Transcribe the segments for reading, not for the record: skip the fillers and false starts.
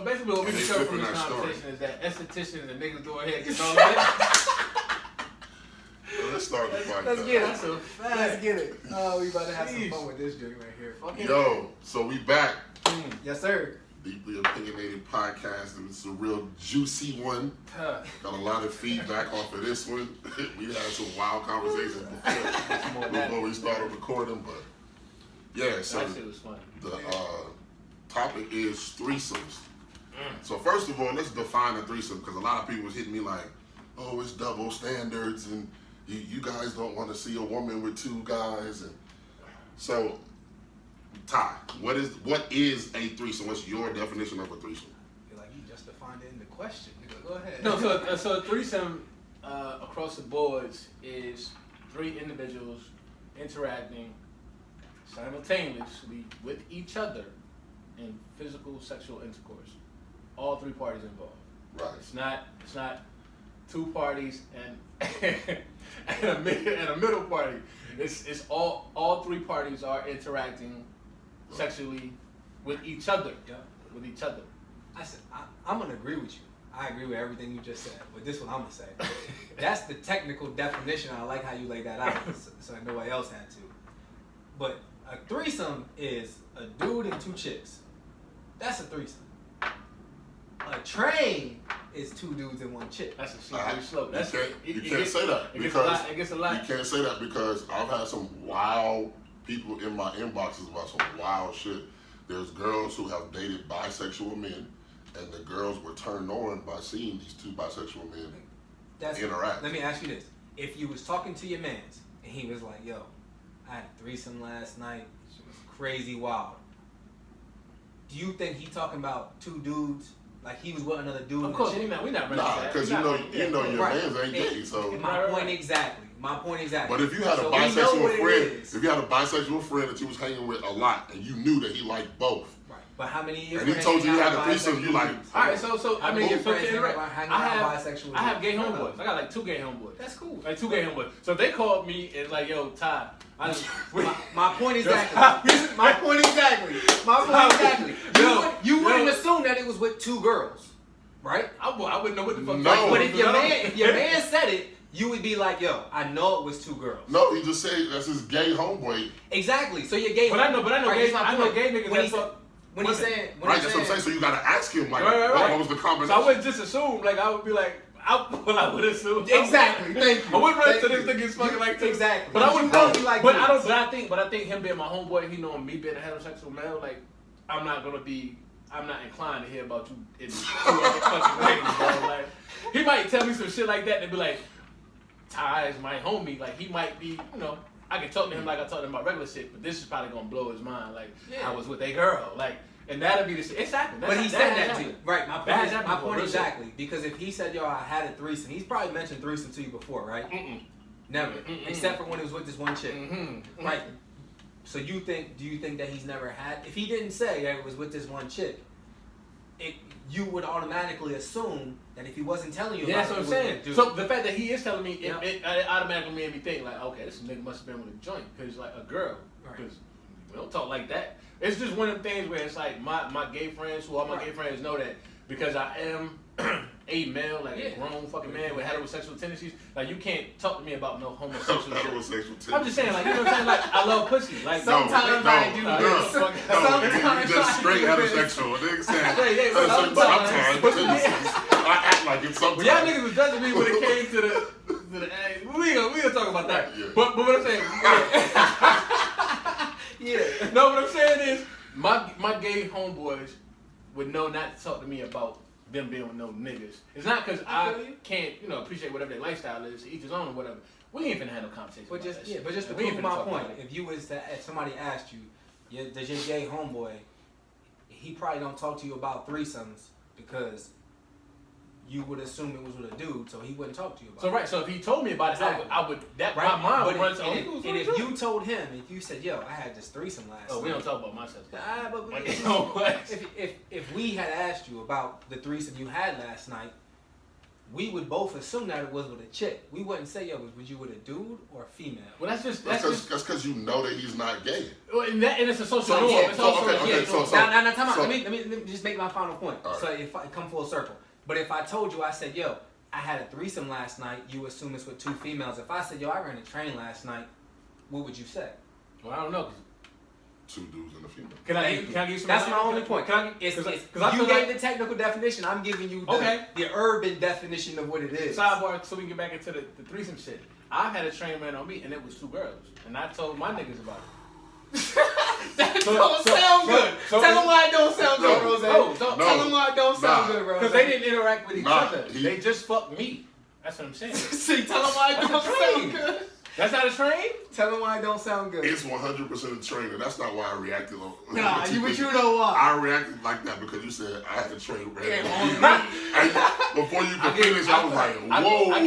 basically what we can show from this conversation is that estheticians and niggas go ahead and get all that. Let's start the fight. Let's get it. So fast. Let's get it. Oh, we about to have some fun with this joint right here. Yo, so we back. Yes, sir. Deeply Opinionated podcast. It's a real juicy one. Got a lot of feedback off of this one. We had some wild conversations before we started recording, but yeah, so that shit was funny. The topic is threesomes. So first of all, let's define a threesome, because a lot of people was hitting me like, oh, it's double standards and you guys don't want to see a woman with two guys. And so, Ty, what is a threesome? What's your definition of a threesome? I feel like you just defined it in the question. Go ahead. No, so a threesome across the boards is three individuals interacting simultaneously with each other in physical sexual intercourse. All three parties involved. Right. It's not two parties and a middle party. It's all three parties are interacting sexually with each other. Yeah. With each other. I'm gonna agree with you. I agree with everything you just said. But this one I'm gonna say. That's the technical definition. I like how you laid that out, so nobody else had to. But a threesome is a dude and two chicks. That's a threesome. A train is two dudes and one chick. That's a slippery slope. You can't say that because it gets a lot. You can't say that because I've had some wild people in my inboxes about some wild shit. There's girls who have dated bisexual men, and the girls were turned on by seeing these two bisexual men interact. Let me ask you this: if you was talking to your mans and he was like, "Yo, I had a threesome last night. It was crazy wild." Do you think he talking about two dudes? Like he was with another dude. Of course, we not running that. Because you know your mans ain't gay. So my point exactly. But if you had a bisexual friend, if you had a bisexual friend that you was hanging with a lot, and you knew that he liked both, right? But how many years? And he told you had a threesome, you like. All right, so I mean, I have gay homeboys. I got like two gay homeboys. That's cool. Like two gay homeboys. So they called me and like, yo, Ty. My point exactly. My point exactly. You wouldn't assume that it was with two girls, right? I wouldn't know what the fuck. No. But if your man said it, you would be like, yo, I know it was two girls. No, he just said that's his gay homeboy. Exactly. So you're gay. But I know gay niggas. When he's saying, that's what I'm saying. So you gotta ask him like, right. what was the combination? So I wouldn't just assume. Like I would be like. I would assume exactly. Thank you. I wouldn't run to this thing is fucking like this. Exactly. But I wouldn't know. But I think him being my homeboy, he knowing me being a heterosexual male, like I'm not inclined to hear about you in two other fucking ways, bro. Like he might tell me some shit like that and be like, Ty is my homie. Like he might be, I can talk to him like I talk to him about regular shit, but this is probably gonna blow his mind. Like I was with a girl, like. And that'll be the shit. It's happened. But he said that to you. Right, my point exactly. Because if he said, yo, I had a threesome, he's probably mentioned threesome to you before, right? Never. Except for when he was with this one chick. Right. So do you think that he's never had, if he didn't say that it was with this one chick, you would automatically assume that if he wasn't telling you about that's what I'm saying. So the fact that he is telling me, it automatically made me think like, okay, this nigga must have been with a joint. Because like a girl. Because we don't talk like that. It's just one of the things where it's like my gay friends, all my gay friends know that because I am a male, like a grown fucking man with heterosexual tendencies, like you can't talk to me about no homosexual shit. I'm just saying, like, you know what I'm saying? Like, I love pussy. Like, sometimes I do this. Sometimes you just straight heterosexual. Niggas saying, sometimes I act like it's sometimes. Well, y'all niggas was judging me when it came to the we gonna talk about that. Yeah. But what I'm saying, no, what I'm saying is my gay homeboys would know not to talk to me about them being with no niggas. It's not because I can't, appreciate whatever their lifestyle is, each his own or whatever. We ain't finna have no conversation. But just to prove my point, if somebody asked you, does your gay homeboy, he probably don't talk to you about threesomes because you would assume it was with a dude, so he wouldn't talk to you about it. So if he told me about it, I would my mind would run to and if you told him, if you said, yo, I had this threesome last night. Oh, we don't talk about myself. If we had asked you about the threesome you had last night, we would both assume that it was with a chick. We wouldn't say, yo, was you with a dude or a female? Well, that's because you know that he's not gay. Well, and it's a social norm. Now, time out. Let me just make my final point. Right. So if I come full circle. But if I told you, I said, yo, I had a threesome last night, you assume it's with 2 females. If I said, yo, I ran a train last night, what would you say? Well, I don't know. 2 dudes and a female. Can I give you some? That's my only point. You gave the technical definition. I'm giving you the urban definition of what it is. Sidebar, so we can get back into the threesome shit. I've had a train ran on me, and it was 2 girls, and I told my niggas about it. That don't sound good. Tell them why it don't sound good, Rose. Tell them why it don't sound good, Rose. Because they didn't interact with each other. They just fucked me. That's what I'm saying. See, tell them why it don't sound good. That's not a train? Tell them why it don't sound good. It's 100% a train, and that's not why I reacted. Nah, but you know why. I reacted like that because you said I had a train ran and before you could finish, I was like, whoa. I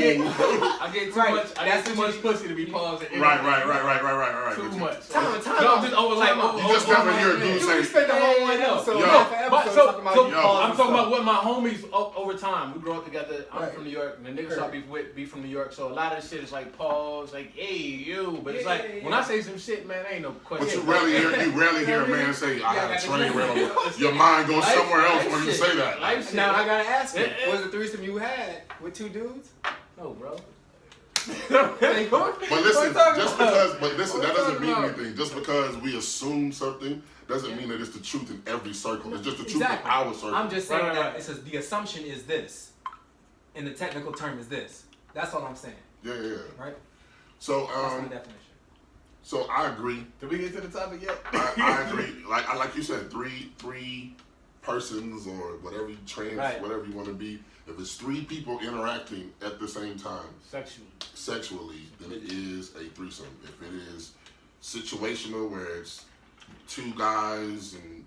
get too much. I got too much pussy to be pausing. Right. Too much. Time I'm just you just never hear a dude say. We spent the whole one episode talking about I'm talking about what my homies over time. We grew up together. I'm from New York, and the niggas I be from New York. So a lot of this shit is like pause, like hey you. But it's like when I say some shit, man, ain't no question. But you rarely hear a man say I had a train ran on. Your mind goes somewhere else when you say that. Now I gotta ask you, was the threesome you had with 2 dudes? No, bro. But listen, that doesn't mean anything. Just because we assume something doesn't mean that it's the truth in every circle. It's just the truth in our circle. I'm just saying that the assumption is this, and the technical term is this. That's all I'm saying. Yeah. Right. So that's my definition. So I agree. Did we get to the topic yet? I agree. Like you said, three persons or whatever whatever you want to be. If it's 3 people interacting at the same time, sexually, then it is a threesome. If it is situational, where it's 2 guys and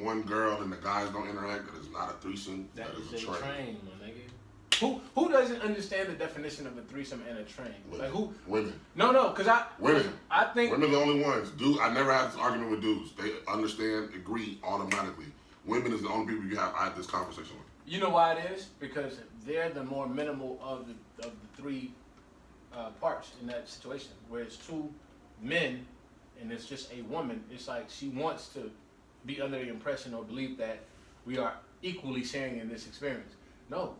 1 girl, and the guys don't interact, that is not a threesome. That is a train, my nigga. Who doesn't understand the definition of a threesome and a train? Women. Like who? Women. No, because I think women are the only ones. Dude, I never had this argument with dudes. They understand, agree automatically. Women is the only people I have this conversation with. You know why it is? Because they're the more minimal of the 3 parts in that situation. Where it's 2 men and it's just a woman. It's like she wants to be under the impression or belief that we are equally sharing in this experience. No,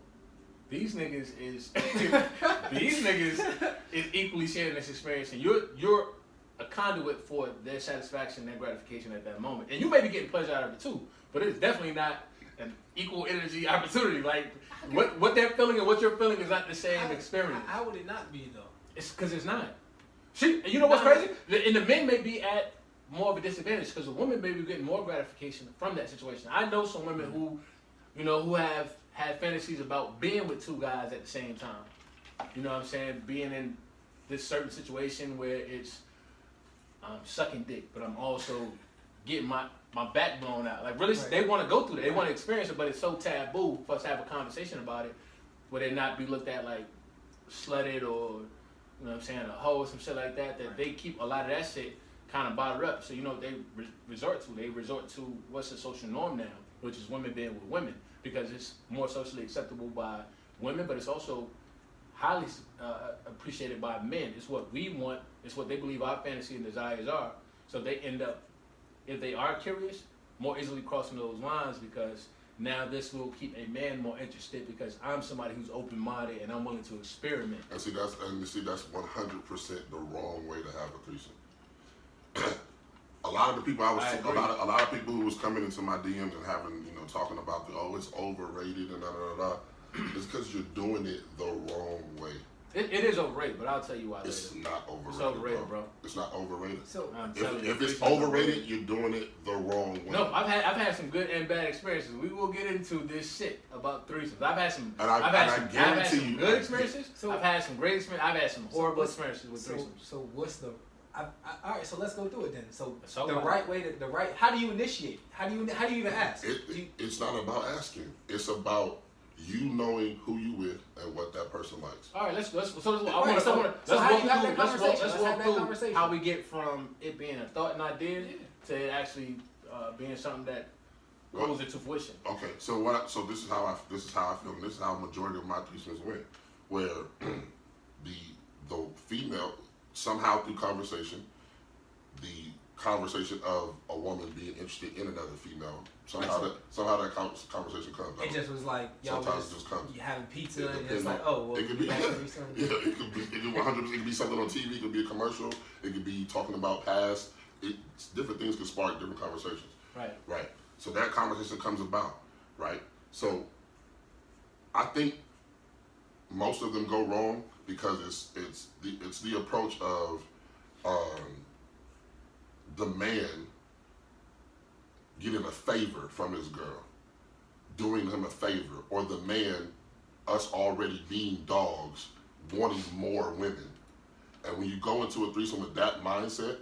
these niggas is equally sharing this experience, and you're a conduit for their satisfaction, their gratification at that moment. And you may be getting pleasure out of it too, but it's definitely not an equal energy opportunity. Like what they're feeling and what you're feeling is not the same experience. How would it not be though? It's because it's not. You know what's crazy? And the men may be at more of a disadvantage because the women may be getting more gratification from that situation. I know some women who have had fantasies about being with 2 guys at the same time. You know what I'm saying? Being in this certain situation where it's sucking dick, but I'm also getting my back blown out. Like really, they want to go through that. They want to experience it, but it's so taboo for us to have a conversation about it, where they not be looked at like slutted or, you know what I'm saying, a hoe or some shit like that. That they keep a lot of that shit kind of bottled up. So they resort to what's the social norm now, which is women being with women, because it's more socially acceptable by women, but it's also highly appreciated by men. It's what we want. It's what they believe our fantasy and desires are. So they end up, if they are curious, more easily crossing those lines, because now this will keep a man more interested because I'm somebody who's open-minded and I'm willing to experiment. And see that's 100% the wrong way to have a threesome. A lot of the people a lot of people who was coming into my DMs and having, talking about it's overrated and it's because you're doing it the wrong way. It is overrated, but I'll tell you why. It's not overrated. It's overrated, bro. It's not overrated. So if it's overrated, you're doing it the wrong way. No, I've had some good and bad experiences. We will get into this shit about threesomes. I've had some good experiences. I've had some great experiences. I've had some horrible experiences with threesomes. So what's the all right, so let's go through it then. So how do you initiate? How do you even ask? It's not about asking. It's about you knowing who you with and what that person likes. All right, let's walk through how we get from it being a thought and idea to it actually being something that goes into fruition. Okay, so this is how I feel, and this is how a majority of my threesomes went, where the female somehow through conversation, the conversation of a woman being interested in another female, somehow that conversation comes. It just was like y'all just comes. You having pizza and it's like, oh, well, it could be it could be 100%. It could be something on TV. It could be a commercial. It could be talking about past. Different things can spark different conversations. Right. So that conversation comes about. Right. So I think most of them go wrong because it's the approach of the man getting a favor from his girl, doing him a favor, or the man, us already being dogs, wanting more women. And when you go into a threesome with that mindset,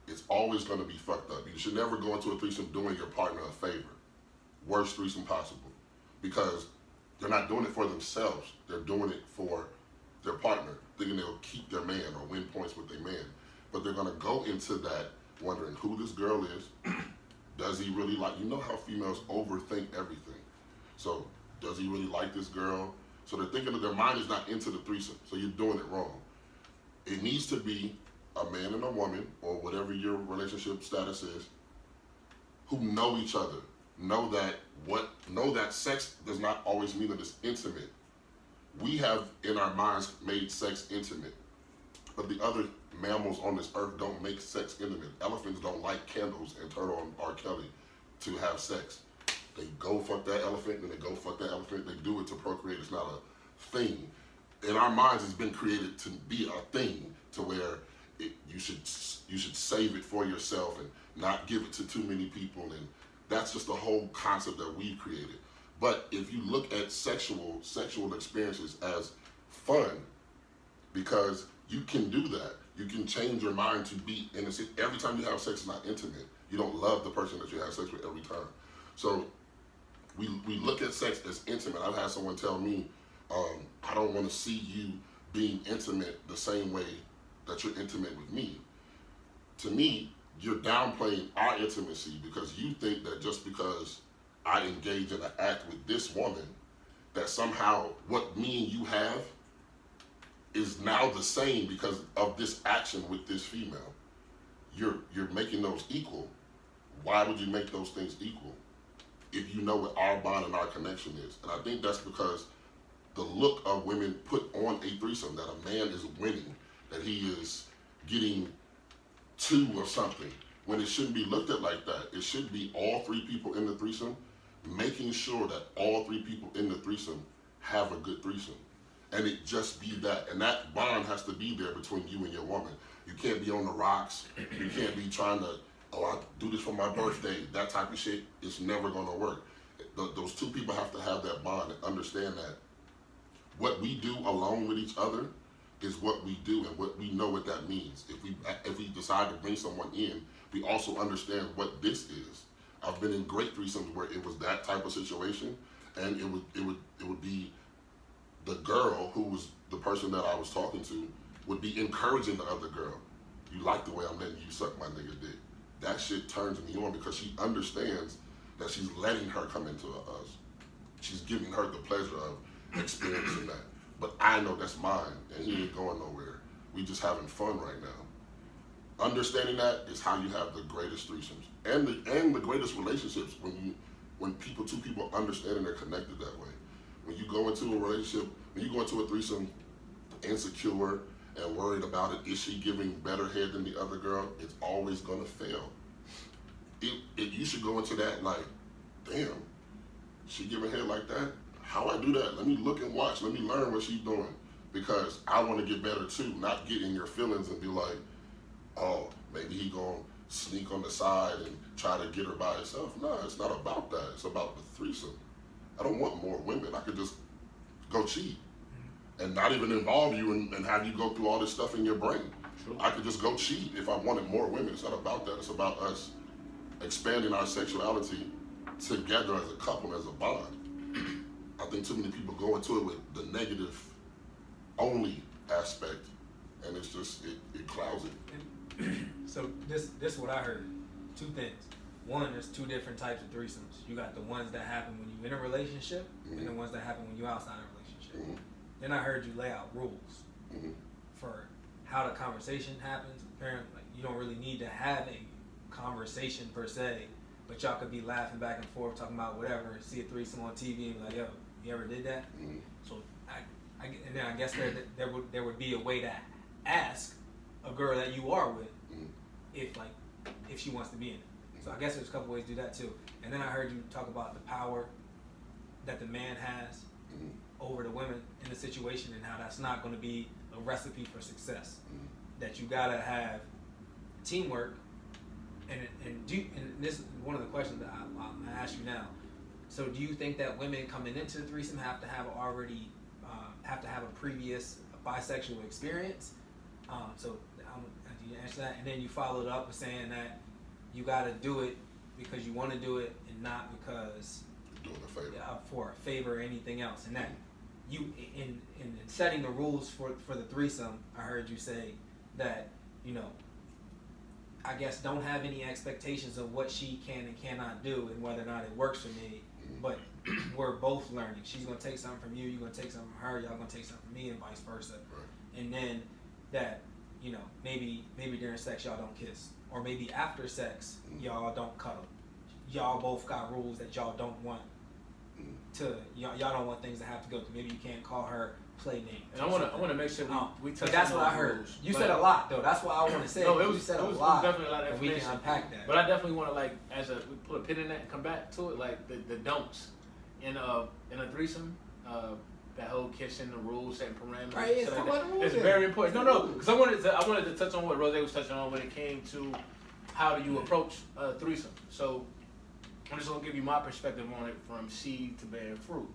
it's always going to be fucked up. You should never go into a threesome doing your partner a favor. Worst threesome possible. Because they're not doing it for themselves. They're doing it for their partner, thinking they'll keep their man or win points with their man. But they're going to go into that wondering who this girl is. Does he really like, you know how females overthink everything. So does he really like this girl? So they're thinking that their mind is not into the threesome. So you're doing it wrong. It needs to be a man and a woman, or whatever your relationship status is, who know each other. Know that sex does not always mean that it's intimate. We have in our minds made sex intimate. But the other mammals on this earth don't make sex intimate. Elephants don't light candles and turn on R. Kelly to have sex. They go fuck that elephant, and they go fuck that elephant. They do it to procreate. It's not a thing. In our minds, it's been created to be a thing, to where you should save it for yourself and not give it to too many people, and that's just the whole concept that we've created. But if you look at sexual experiences as fun, because you can do that. You can change your mind to be innocent. Every time you have sex, it's not intimate. You don't love the person that you have sex with every time. So we look at sex as intimate. I've had someone tell me, I don't want to see you being intimate the same way that you're intimate with me. To me, you're downplaying our intimacy because you think that just because I engage in an act with this woman, that somehow what me and you have is now the same because of this action with this female. You're making those equal. Why would you make those things equal if you know what our bond and our connection is? And I think that's because the look of women put on a threesome, that a man is winning, that he is getting two or something, when it shouldn't be looked at like that. It should be all three people in the threesome, making sure that all three people in the threesome have a good threesome. And it just be that. And that bond has to be there between you and your woman. You can't be on the rocks. You can't be trying to, I do this for my birthday. That type of shit is never going to work. Those two people have to have that bond and understand that what we do alone with each other is what we do, and what we know what that means. If we decide to bring someone in, we also understand what this is. I've been in great threesomes where it was that type of situation, and it would be the girl who was the person that I was talking to would be encouraging the other girl. You like the way I'm letting you suck my nigga dick. That shit turns me on because she understands that she's letting her come into us. She's giving her the pleasure of experiencing that. But I know that's mine, and he ain't going nowhere. We just having fun right now. Understanding that is how you have the greatest threesomes and the greatest relationships when two people understand and they're connected that way. When you go into a relationship, when you go into a threesome insecure and worried about it, is she giving better head than the other girl? It's always gonna fail. You should go into that like, damn, she giving head like that? How I do that? Let me look and watch. Let me learn what she's doing, because I want to get better too. Not get in your feelings and be like, oh, maybe he gonna sneak on the side and try to get her by herself. No, it's not about that. It's about the threesome. I don't want more women. I could just go cheat and not even involve you and have you go through all this stuff in your brain. True. I could just go cheat if I wanted more women. It's not about that. It's about us expanding our sexuality together as a couple, as a bond. I think too many people go into it with the negative only aspect, and it's just, it clouds it. So this is what I heard. Two things. one, there's two different types of threesomes. You got the ones that happen when you're in a relationship, and the ones that happen when you're outside of a relationship. Then I heard you lay out rules for how the conversation happens. Apparently, like, you don't really need to have a conversation per se, but y'all could be laughing back and forth, talking about whatever, see a threesome on TV and be like, yo, you ever did that? So and then I guess there would be a way to ask a girl that you are with if she wants to be in it. So I guess there's a couple ways to do that too. And then I heard you talk about the power that the man has over the women in the situation, and how that's not going to be a recipe for success. That you gotta have teamwork, and this is one of the questions that I ask you now. So do you think that women coming into the threesome have to have a previous bisexual experience? So you answer that, and then you followed up with saying that you gotta do it because you want to do it, and not because doing a favor. For a favor or anything else. And that you in setting the rules for the threesome, I heard you say that, you know, I guess don't have any expectations of what she can and cannot do and whether or not it works for me, but we're both learning. She's gonna take something from you, you're gonna take something from her, y'all gonna take something from me, and vice versa. Right. And then that, you know, maybe during sex y'all don't kiss, or maybe after sex y'all don't cuddle. Y'all both got rules that y'all don't want to, y'all don't want things to have to go through. Maybe you can't call her play name. And I want to make sure we touch. But that's what I heard. Rules. You said a lot though. That's what I want to say. No, you said a lot. Definitely a lot of and we information. can unpack that. But I definitely want to, like, we put a pin in that and come back to it, like the don'ts in a threesome. That whole kissing, the rules, setting parameters. Right, it's very important. No, because I wanted to touch on what Rose was touching on when it came to how do you approach a threesome. So I'm just gonna give you my perspective on it from seed to bearing fruit.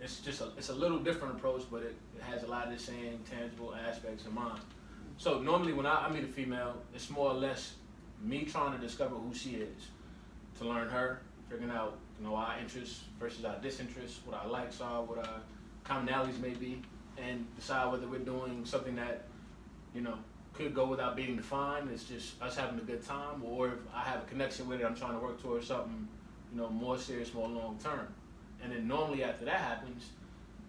It's a little different approach, but it has a lot of the same tangible aspects in mind. So normally when I meet a female, it's more or less me trying to discover who she is, to learn her, figuring out, you know, our interests versus our disinterests, what our likes are, what our commonalities may be, and decide whether we're doing something that, you know, could go without being defined. It's just us having a good time, or if I have a connection with it, I'm trying to work towards something, you know, more serious, more long term. And then normally after that happens,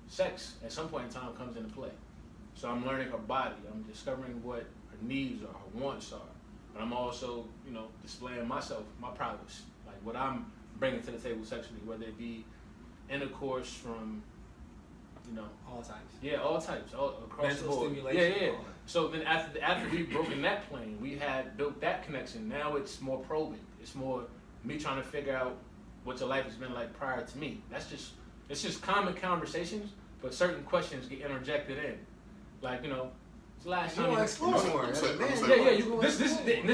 sex at some point in time comes into play. So I'm learning her body. I'm discovering what her needs are, her wants are. But I'm also, you know, displaying myself, my prowess, like what I'm bringing to the table sexually, whether it be intercourse from, you know, all types. Yeah, all types, all across mental the board. Stimulation. Yeah. So then after we've broken that plane, we had built that connection. Now it's more probing. It's more me trying to figure out what your life has been like prior to me. It's just common conversations, but certain questions get interjected in. Like, you know, it's the last time you explore more. This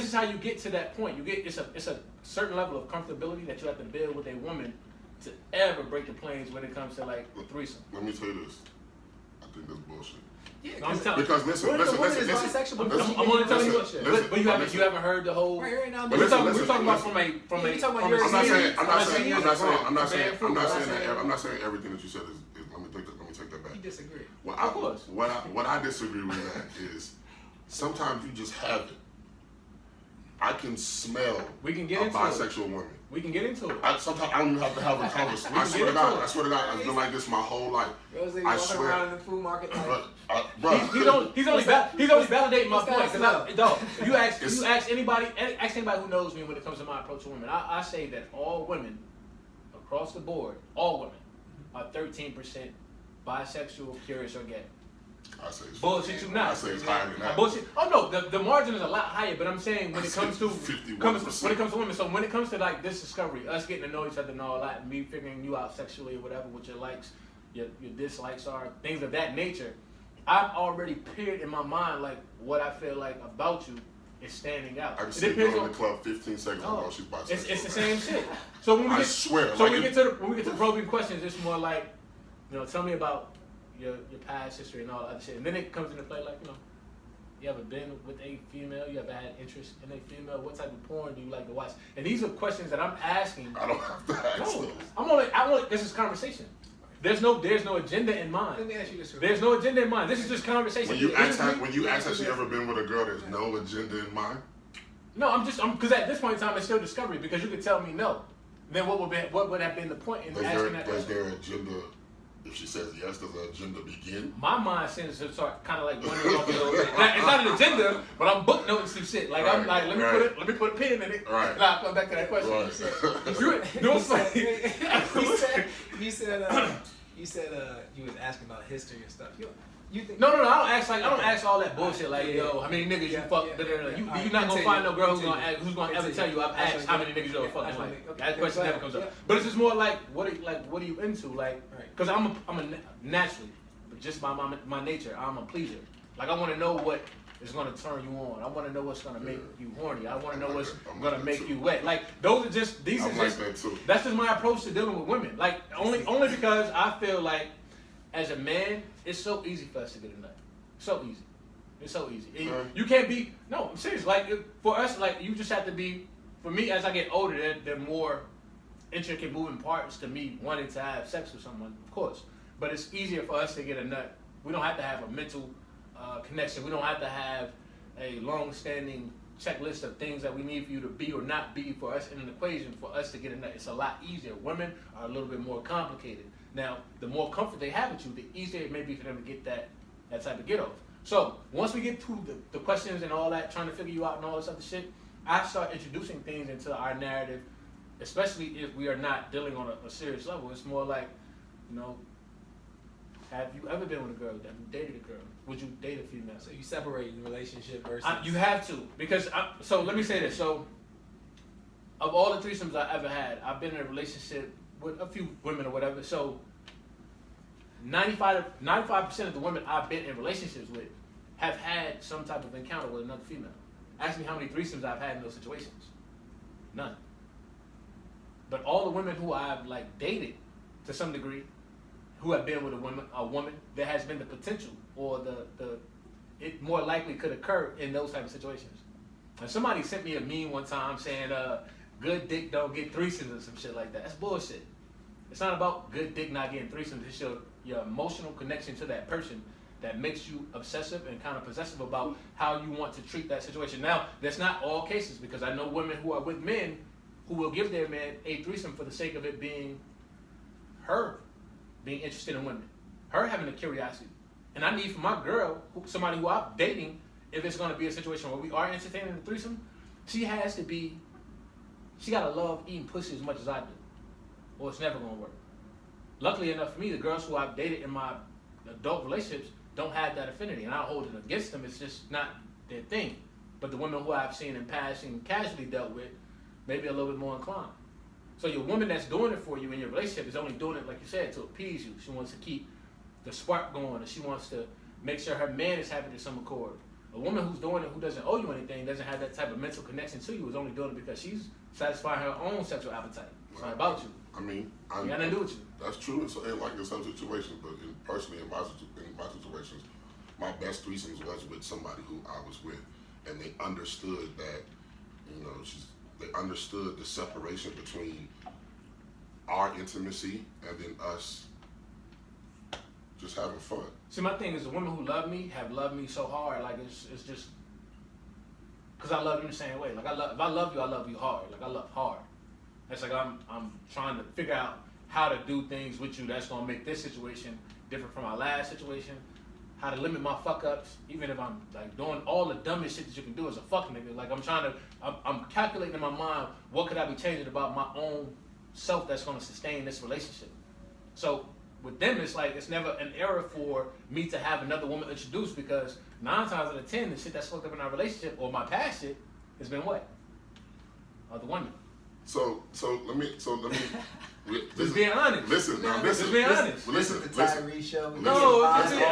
is how you get to that point. It's a certain level of comfortability that you have to build with a woman to ever break the planes when it comes to, like, a threesome. Let me tell you this. I think that's bullshit. Yeah, because listen. I'm only telling you what, but you haven't heard the whole. Right now, we're talking about from a. I'm not saying everything that you said is let me take that back. You disagree. Of course. What I disagree with that is sometimes you just have it. I can smell we can get a into bisexual woman. We can get into it. Sometimes I don't even have to have a conversation. I swear to God, I've been like this my whole life. I swear. Around in the food market like, he's only validating my point. Because you ask anybody who knows me when it comes to my approach to women. I say that all women across the board, all women, are 13% bisexual, curious, or gay. I say it's bullshit you not. I say it's higher than that. Bullshit. Oh no, the margin is a lot higher. But I'm saying when it comes to 51%. when it comes to women, so when it comes to like this discovery, us getting to know each other and all that, and me figuring you out sexually or whatever, what your likes, your dislikes are, things of that nature, I've already paired in my mind like what I feel like about you is standing out. I can see her in the club 15 seconds ago. She's bisexual. It's the same shit. So when we get, swear. So when we get to the probing questions, it's more like, you know, tell me about your past history and all that other shit. And then it comes into play like, you know, you ever been with a female? You ever had interest in a female? What type of porn do you like to watch? And these are questions that I'm asking. I don't have to ask those. I want this is conversation. There's no agenda in mind. Let me ask you this. There's no agenda in mind. This is just conversation. When you ask has she ever been with a girl, there's no agenda in mind? No, because at this point in time it's still discovery because you could tell me no. Then what would have been the point in asking that question? Does their agenda, if she says yes, does the agenda begin? My mind seems to start kind of like wondering off a little bit. Now, it's not an agenda, but I'm booknoting some shit. Like I'm like, let me put a pin in it. Right. And I'll come back to that question. You said you was asking about history and stuff. You think? No. I don't ask all that bullshit. Like, yo, how many niggas you fucked? You're not gonna find no girl who's gonna ever tell you I've asked how many niggas you ever fucked. Like, that question never comes up. But it's just more like, what are you into? Like, because I'm a naturally, but just by my nature, I'm a pleaser. Like, I want to know what is gonna turn you on. I want to know what's gonna make you horny. I want to know what's gonna make you wet. Like, those are just these. That's just my approach to dealing with women. Like, only because I feel like, as a man, it's so easy for us to get a nut. So easy. It's so easy. You can't be. No, I'm serious. Like, for us, like, you just have to be. For me, as I get older, there are more intricate moving parts to me wanting to have sex with someone, of course. But it's easier for us to get a nut. We don't have to have a mental connection. We don't have to have a long-standing checklist of things that we need for you to be or not be for us in an equation for us to get a nut. It's a lot easier. Women are a little bit more complicated. Now, the more comfort they have with you, the easier it may be for them to get that type of get off. So once we get through the questions and all that, trying to figure you out and all this other shit, I start introducing things into our narrative, especially if we are not dealing on a serious level. It's more like, have you ever been with a girl? Have you dated a girl? Would you date a female? So you separate the relationship versus... You have to. Because, so let me say this. So, of all the threesomes I ever had, I've been in a relationship with a few women or whatever. So, 95% of the women I've been in relationships with have had some type of encounter with another female. Ask me how many threesomes I've had in those situations. None. But all the women who I've dated to some degree, who have been with a woman, there has been the potential or it more likely could occur in those type of situations. And somebody sent me a meme one time saying, good dick don't get threesomes or some shit like that. That's bullshit. It's not about good dick not getting threesomes. It's your emotional connection to that person that makes you obsessive and kind of possessive about how you want to treat that situation. Now, that's not all cases, because I know women who are with men who will give their man a threesome for the sake of it being her being interested in women, her having a curiosity. And I need for my girl, somebody who I'm dating, if it's going to be a situation where we are entertaining a threesome, she got to love eating pussy as much as I do, or it's never going to work. Luckily enough for me, the girls who I've dated in my adult relationships don't have that affinity, and I don't hold it against them. It's just not their thing. But the women who I've seen in passing, casually dealt with, maybe a little bit more inclined. So your woman that's doing it for you in your relationship is only doing it, like you said, to appease you. She wants to keep the spark going, or she wants to make sure her man is happy to some accord. A woman who's doing it, who doesn't owe you anything, doesn't have that type of mental connection to you, is only doing it because she's satisfying her own sexual appetite. It's not about you. I mean, it got nothing to do with you. That's true. It's like in some situations, but personally in my situations, my best threesomes was with somebody who I was with, and they understood that, they understood the separation between our intimacy and then us just having fun. See, my thing is, the women who love me have loved me so hard, like it's just because I love them the same way. Like if I love you hard. Like I love hard. It's like I'm trying to figure out how to do things with you that's gonna make this situation different from our last situation. How to limit my fuck ups, even if I'm doing all the dumbest shit that you can do as a fuck nigga. Like I'm calculating in my mind what could I be changing about my own self that's gonna sustain this relationship. So with them, it's never an error for me to have another woman introduced, because 9 times out of 10, the shit that's fucked up in our relationship or my past shit has been what? Other women. So let me. Just being honest. Listen. Just being honest. Listen. The Tyree show. No, just being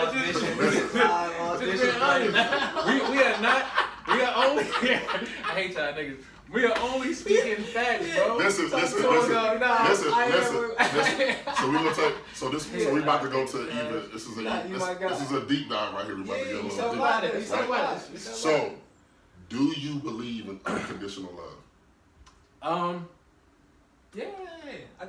honest. We are not. We are only. I hate y'all niggas. We are only speaking facts, bro. Listen. So we gonna take. So we about to go to even. This is a deep dive right here. We about to get a little deep. So, do you believe in unconditional love? Yeah.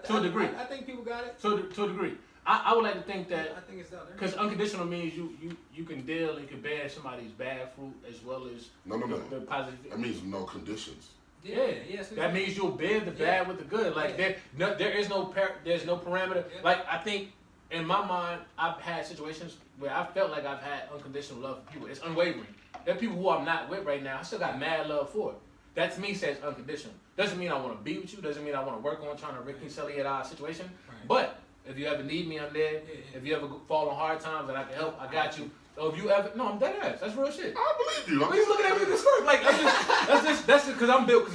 To a degree. I think people got it. To a degree. I would like to think that. I think it's out there. Because unconditional means you can deal and can bear somebody's bad fruit as well as the positive. That means no conditions. Yeah. That means you'll bear the bad with the good. Like there is no parameter. Yeah. Like I think in my mind, I've had situations where I felt like I've had unconditional love for people. It's unwavering. There are people who I'm not with right now. I still got mad love for. That to me says unconditional. Doesn't mean I want to be with you. Doesn't mean I want to work on trying to reconcile our situation. Right. But if you ever need me, I'm there. If you ever fall on hard times and I can help, I got you. Or if you ever, no, I'm dead ass. That's real shit. I believe you. Why you looking at me this way? Like that's just because I'm built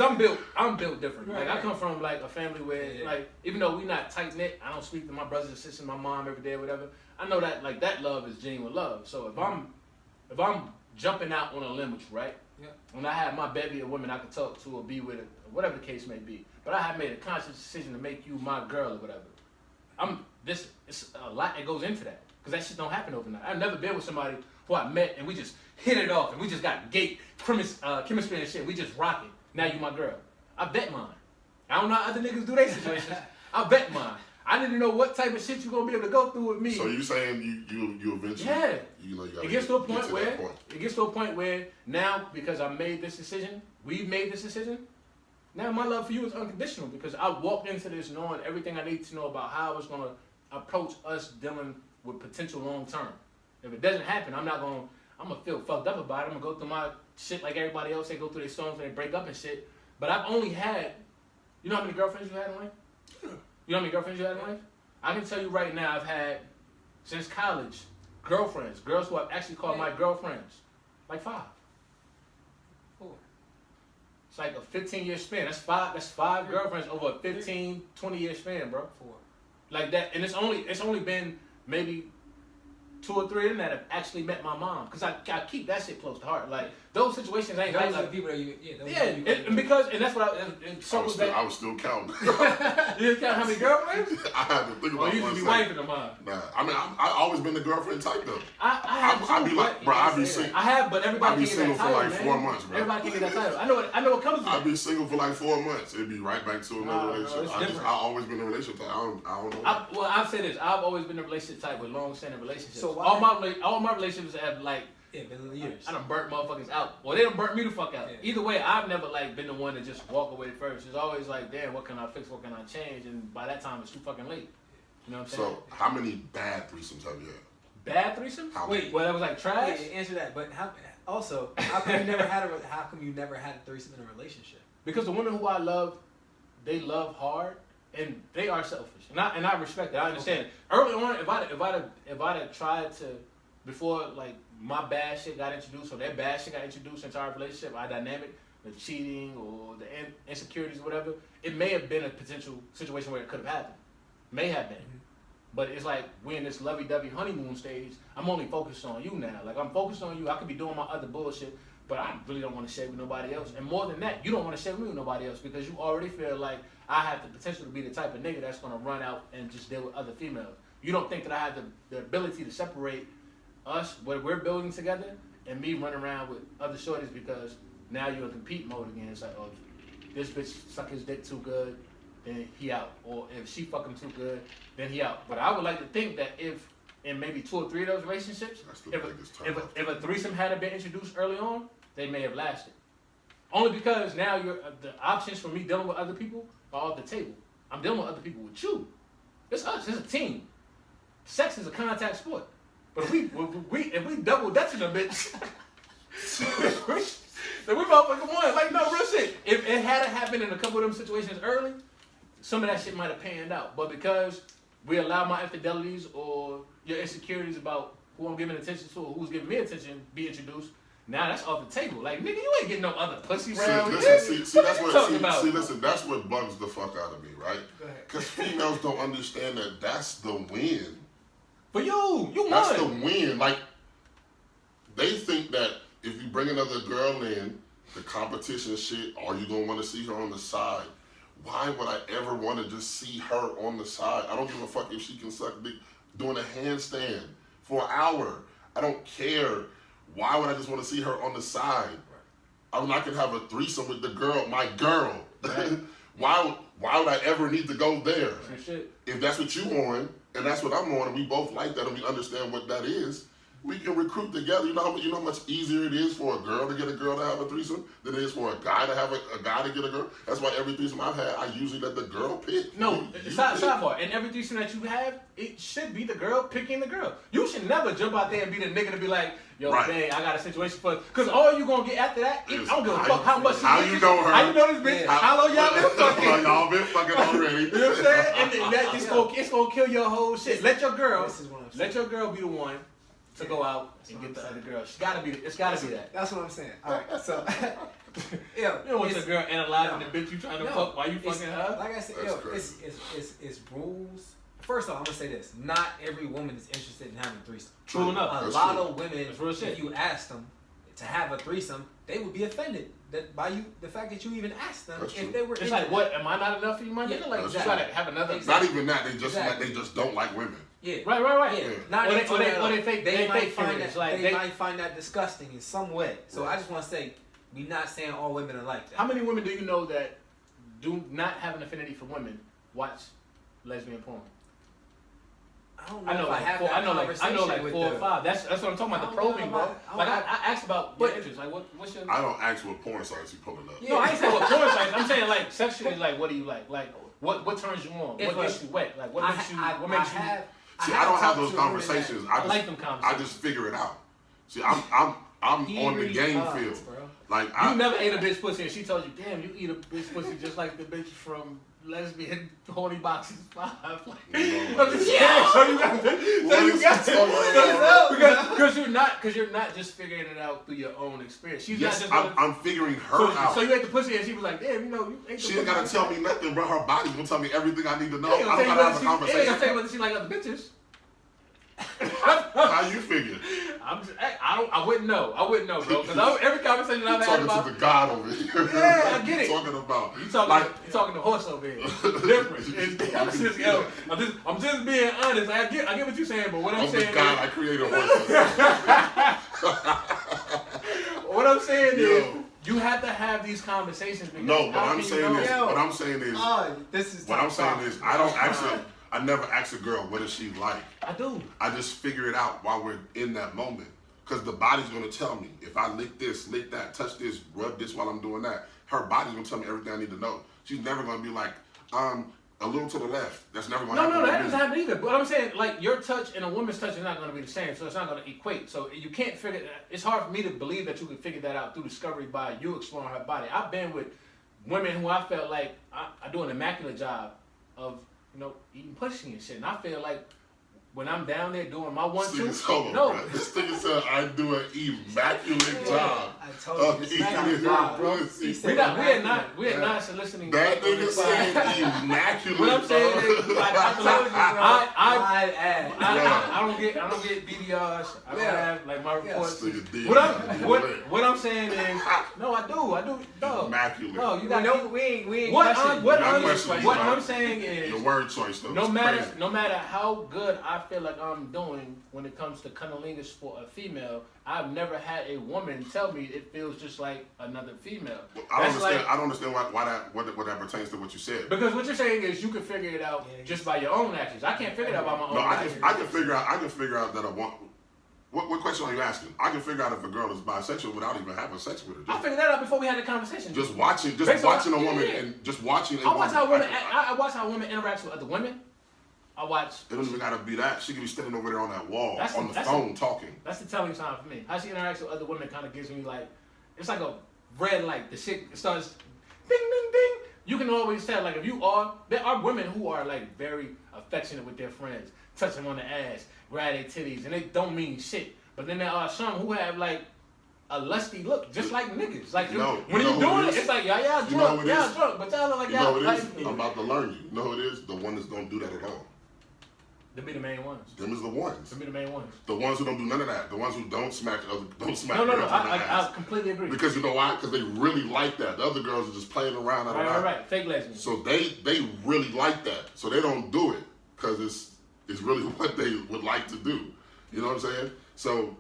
different. Right, like I come from like a family where like even though we not tight knit, I don't speak to my brothers and sisters, my mom every day or whatever. I know that like that love is genuine love. So if I'm jumping out on a limb with you, right? Yeah. When I have my bevy of women I can talk to or be with, or whatever the case may be, but I have made a conscious decision to make you my girl or whatever. It's a lot that goes into that. Because that shit don't happen overnight. I've never been with somebody who I met and we just hit it off and we just got chemistry and shit. We just rocking. Now you my girl. I bet mine. I don't know how other niggas do their situations. I bet mine. I didn't know what type of shit you gonna be able to go through with me. So you saying you eventually? Yeah. You gotta it gets to a point where now because I made this decision, we've made this decision. Now my love for you is unconditional because I walked into this knowing everything I need to know about how I was gonna approach us dealing with potential long term. If it doesn't happen, I'm gonna feel fucked up about it. I'm gonna go through my shit like everybody else. They go through their storms and they break up and shit. But I've only had, you know how many girlfriends you had in life? You know how many girlfriends you had in life? I can tell you right now, I've had, since college, girls who I've actually called my girlfriends. Like 5. 4. It's like a 15-year span. That's five girlfriends over a 15, 20-year span, bro. 4. Like that, and it's only been maybe 2 or 3 of them that have actually met my mom, cause I keep that shit close to heart. Like those situations ain't those like are the people that you and that's what I was still counting. You didn't count how many girlfriends? I had to think about. You used to be wifing them, huh? Nah, I mean I always been the girlfriend type though. I'd be like, bro, I'd be single. I have, but everybody I'd be single for like 4 months, bro. Everybody can get that title. I know what comes with it. I'd be single for like 4 months. It'd be right back to another relationship. I always been in a relationship type. I don't know. Well, I've said this. I've always been in a relationship type with long-standing relationships. So why? All my relationships have like. Yeah, been years. I done burnt motherfuckers out. Well, they done burnt me the fuck out. Yeah. Either way, I've never like been the one to just walk away first. It's always like, damn, what can I fix? What can I change? And by that time, it's too fucking late. You know what I'm saying? So, how many bad threesomes have you had? Bad threesomes? Wait, well, that was like trash? Yeah, answer that. But how come you never had a threesome in a relationship? Because the women who I love, they love hard and they are selfish. And I respect it. I understand. Early on, if I'd have tried to, before like my bad shit got introduced or their bad shit got introduced into our relationship, our dynamic, the cheating or the insecurities or whatever, it may have been a potential situation where it could have happened. May have been. Mm-hmm. But it's like we're in this lovey-dovey honeymoon stage. I'm only focused on you now. Like I'm focused on you. I could be doing my other bullshit, but I really don't want to share with nobody else. And more than that, you don't want to share with me with nobody else because you already feel like I have the potential to be the type of nigga that's going to run out and just deal with other females. You don't think that I have the ability to separate us, what we're building together, and me running around with other shorties because now you're in compete mode again. It's like, oh, this bitch suck his dick too good, then he out. Or if she fuck him too good, then he out. But I would like to think that if in maybe 2 or 3 of those relationships, if a threesome hadn't been introduced early on, they may have lasted. Only because now the options for me dealing with other people are off the table. I'm dealing with other people with you. It's us. It's a team. Sex is a contact sport. But if we double dutching a bitch, then we motherfucking won. Like, no, real shit. If it had happened in a couple of them situations early, some of that shit might have panned out. But because we allow my infidelities or your insecurities about who I'm giving attention to or who's giving me attention be introduced, now that's off the table. Like, nigga, you ain't getting no other pussy round. Listen, that's what bugs the fuck out of me, right? Because females don't understand that that's the win. For you won. That's the win. Like, they think that if you bring another girl in, the competition shit, are you gonna want to see her on the side? Why would I ever want to just see her on the side? I don't give a fuck if she can suck dick doing a handstand for an hour. I don't care. Why would I just want to see her on the side? I mean, I could have a threesome with the girl, my girl. Right. Why why would I ever need to go there? Shit. If that's what you want, and that's what I'm on, and we both like that, and we understand what that is, we can recruit together. You know how much easier it is for a girl to get a girl to have a threesome than it is for a guy to have a guy to get a girl. That's why every threesome I've had, I usually let the girl pick. No, sidebar. And every threesome that you have, it should be the girl picking the girl. You should never jump out there and be the nigga to be like, yo, babe, I got a situation for us. Because all you gonna get after that, I don't give a fuck how much she How you know her? How you know this bitch? How long y'all been fucking? Y'all been fucking already. You know what I'm saying? And that it's gonna kill your whole shit. Let your girl be the one to go out and get the other girl. It's gotta be that. That's what I'm saying. All right, so you don't want your girl analyzing the bitch you trying to fuck while you fucking her. Like I said, it's rules. First off, I'm gonna say this: not every woman is interested in having a threesome. True enough. A lot of women, if you ask them to have a threesome, they would be offended that by the fact that you even asked them if they were. It's like, what? Am I not enough for you, my nigga? Like, you gotta have another. Not even that. They just don't like women. Yeah. Right. Yeah. Yeah. Not They might find that disgusting in some way. So I just want to say, we're not saying all women are like that. How many women do you know that do not have an affinity for women watch lesbian porn? I know like 4 or 5. That's what I'm talking about. The probing, bro. Like I asked about your interest. Like what's your? I don't ask what porn sites you pulling up. No, I ain't saying what porn sites. I'm saying like sexually. Like what do you like? Like what turns you on? What gets you wet? Like what makes you? See, I don't have those conversations. I like them conversations. I just figure it out. See, I'm on the game field. Like you never ate a bitch pussy and she told you, damn, you eat a bitch pussy just like the bitch from Lesbian Horny Boxes 5. Like, because you're not just figuring it out through your own experience. She's not just I'm figuring her out. So you ate the pussy and she was like, damn, you ate the She ain't gotta tell me nothing, bro. Her body's gonna tell me everything I need to know. I don't gotta have a conversation. Ain't gonna tell you whether she like other bitches. How you figure? I wouldn't know, bro. Because every conversation I've had about talking to the God over here. Yeah, I get it. Talking about you talking to horse over here. It's different. I'm just being honest. I get what you're saying, but what I'm saying the God I created horses. What I'm saying is you have to have these conversations. No, what I'm saying is I never ask a girl, what does she like? I do. I just figure it out while we're in that moment. Because the body's going to tell me. If I lick this, lick that, touch this, rub this while I'm doing that, her body's going to tell me everything I need to know. She's never going to be like, a little to the left. That's never going to happen. No, that doesn't happen either. But I'm saying, like, your touch and a woman's touch is not going to be the same, so it's not going to equate. So you can't figure it's hard for me to believe that you can figure that out through discovery by you exploring her body. I've been with women who I felt like I do an immaculate job of, eating pussy and shit. And I feel like when I'm down there doing my 1-2, this nigga said I do an immaculate job of eating pussy. We're not soliciting. That nigga said immaculate. What I'm saying is, I don't get BDRs. I don't have like my reports. What I'm saying is, no, I do. Dog. Immaculate. No, you got we ain't what I'm saying is your word choice though. No matter how good I feel like I'm doing when it comes to cunnilingus for a female, I've never had a woman tell me it feels just like another female. I don't understand why that pertains to what you said. Because what you're saying is you can figure it out just by your own actions. I can't figure it out by my own actions. I can figure out that I want. What question are you asking? I can figure out if a girl is bisexual without even having sex with her. I figured that out before we had the conversation. Just watching a woman and just watching. I watch how women interact with other women. I watch. It doesn't even gotta be that. She could be standing over there on that wall, on the phone, talking. That's the telling sign for me. How she interacts with other women kind of gives me like, it's like a red light. The shit starts, ding, ding, ding. You can always tell, like, there are women who are like very affectionate with their friends, touch them on the ass, grab their titties, and they don't mean shit. But then there are some who have like a lusty look, just like niggas. Like when you doing it, it's like y'all drunk, but y'all look like y'all. I'm about to learn you. You know who it is? The one that don't do that at all. Them be the main ones. Them is the ones. Them be the main ones. The ones who don't do none of that. The ones who don't smack girls No. I completely agree. Because you know why? Because they really like that. The other girls are just playing around. Right. Fake lesbians. So they really like that. So they don't do it because it's really what they would like to do. You know what I'm saying? So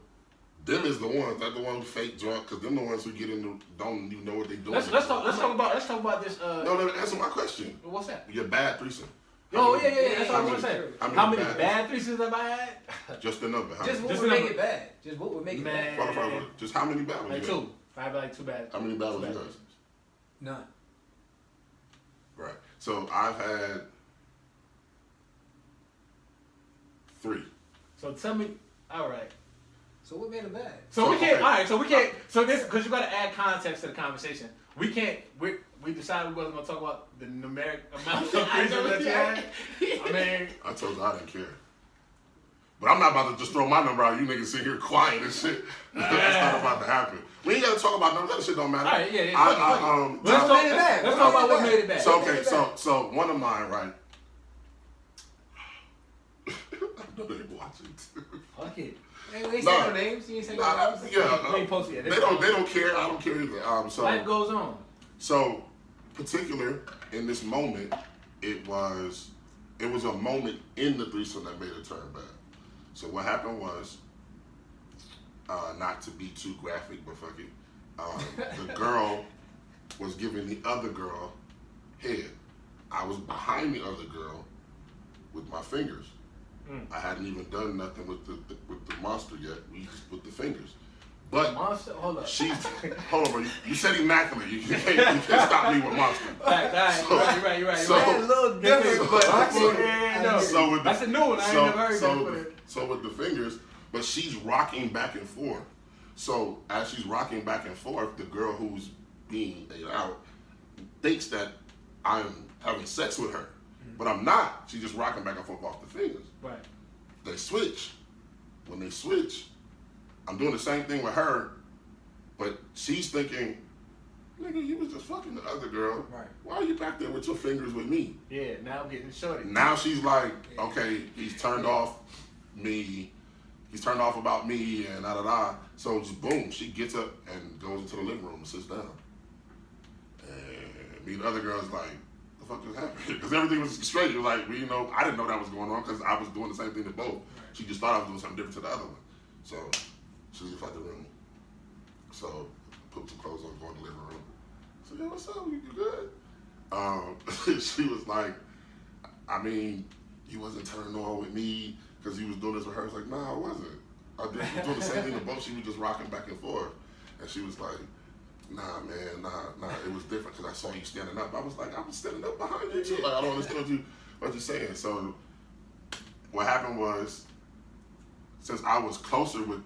Them is the ones, not the ones who fake drunk, because them the ones who get into, don't even know what they doing. Let's talk about this. No, answer my question. What's that? Your bad threesome. Oh, yeah. That's what I want to say. How many bad threesomes have I had? Just the number. Just what would make it bad? Just what would make it bad? Just how many bad ones? Like two. I have like two bad. How many bad ones you had? None. Right. So I've had 3. So tell me, all right. So what made it bad? So we can't. All right. So we can't. So this because you got to add context to the conversation. We can't. We decided we wasn't gonna talk about the numeric amount of threesomes that you had. I mean, I told you I didn't care. But I'm not about to just throw my number out. You niggas sit here quiet and shit. That's not about to happen. We ain't gotta talk about numbers. That shit don't matter. All right. Yeah. Let's talk about what made it bad. So okay. So one of mine, right? I know they watching. Fuck it. Hey, we ain't saying no names. You ain't saying no names. Yeah. They ain't posted yet. They don't care. I don't care either. So life goes on. So, particular in this moment, it was a moment in the threesome that made it turn bad. So what happened was, not to be too graphic, but fuck it, the girl was giving the other girl head. I was behind the other girl with my fingers. I hadn't even done nothing with the monster yet. We just put the fingers. But monster, hold up. Hold on, bro. You said immaculate. You can't stop me with monster. You're right. So, a little different, but that's a new one. I ain't never heard that. So with the fingers, but she's rocking back and forth. So as she's rocking back and forth, the girl who's being ate out thinks that I'm having sex with her, but I'm not. She's just rocking back and forth off the fingers. Right. They switch. When they switch, I'm doing the same thing with her, but she's thinking, nigga, you was just fucking the other girl. Right. Why are you back there with your fingers with me? Yeah, now I'm getting shorty. Now she's like, okay, he's turned off me. He's turned off about me and da. So just boom, she gets up and goes into the living room and sits down. And me and the other girl's like, the fuck just happened? Because everything was straight. It was like, I didn't know that was going on because I was doing the same thing to both. She just thought I was doing something different to the other one. So she left out the room. So put some clothes on, go in the living room. So yeah, what's up? You good? She was like, I mean, you wasn't turning on with me because you was doing this with her. I was like, nah, I wasn't. I was doing the same thing to both. She was just rocking back and forth. And she was like, nah, man, nah. It was different because I saw you standing up. I was like, I was standing up behind you too. Like, I don't understand what you're saying. So what happened was, since I was closer with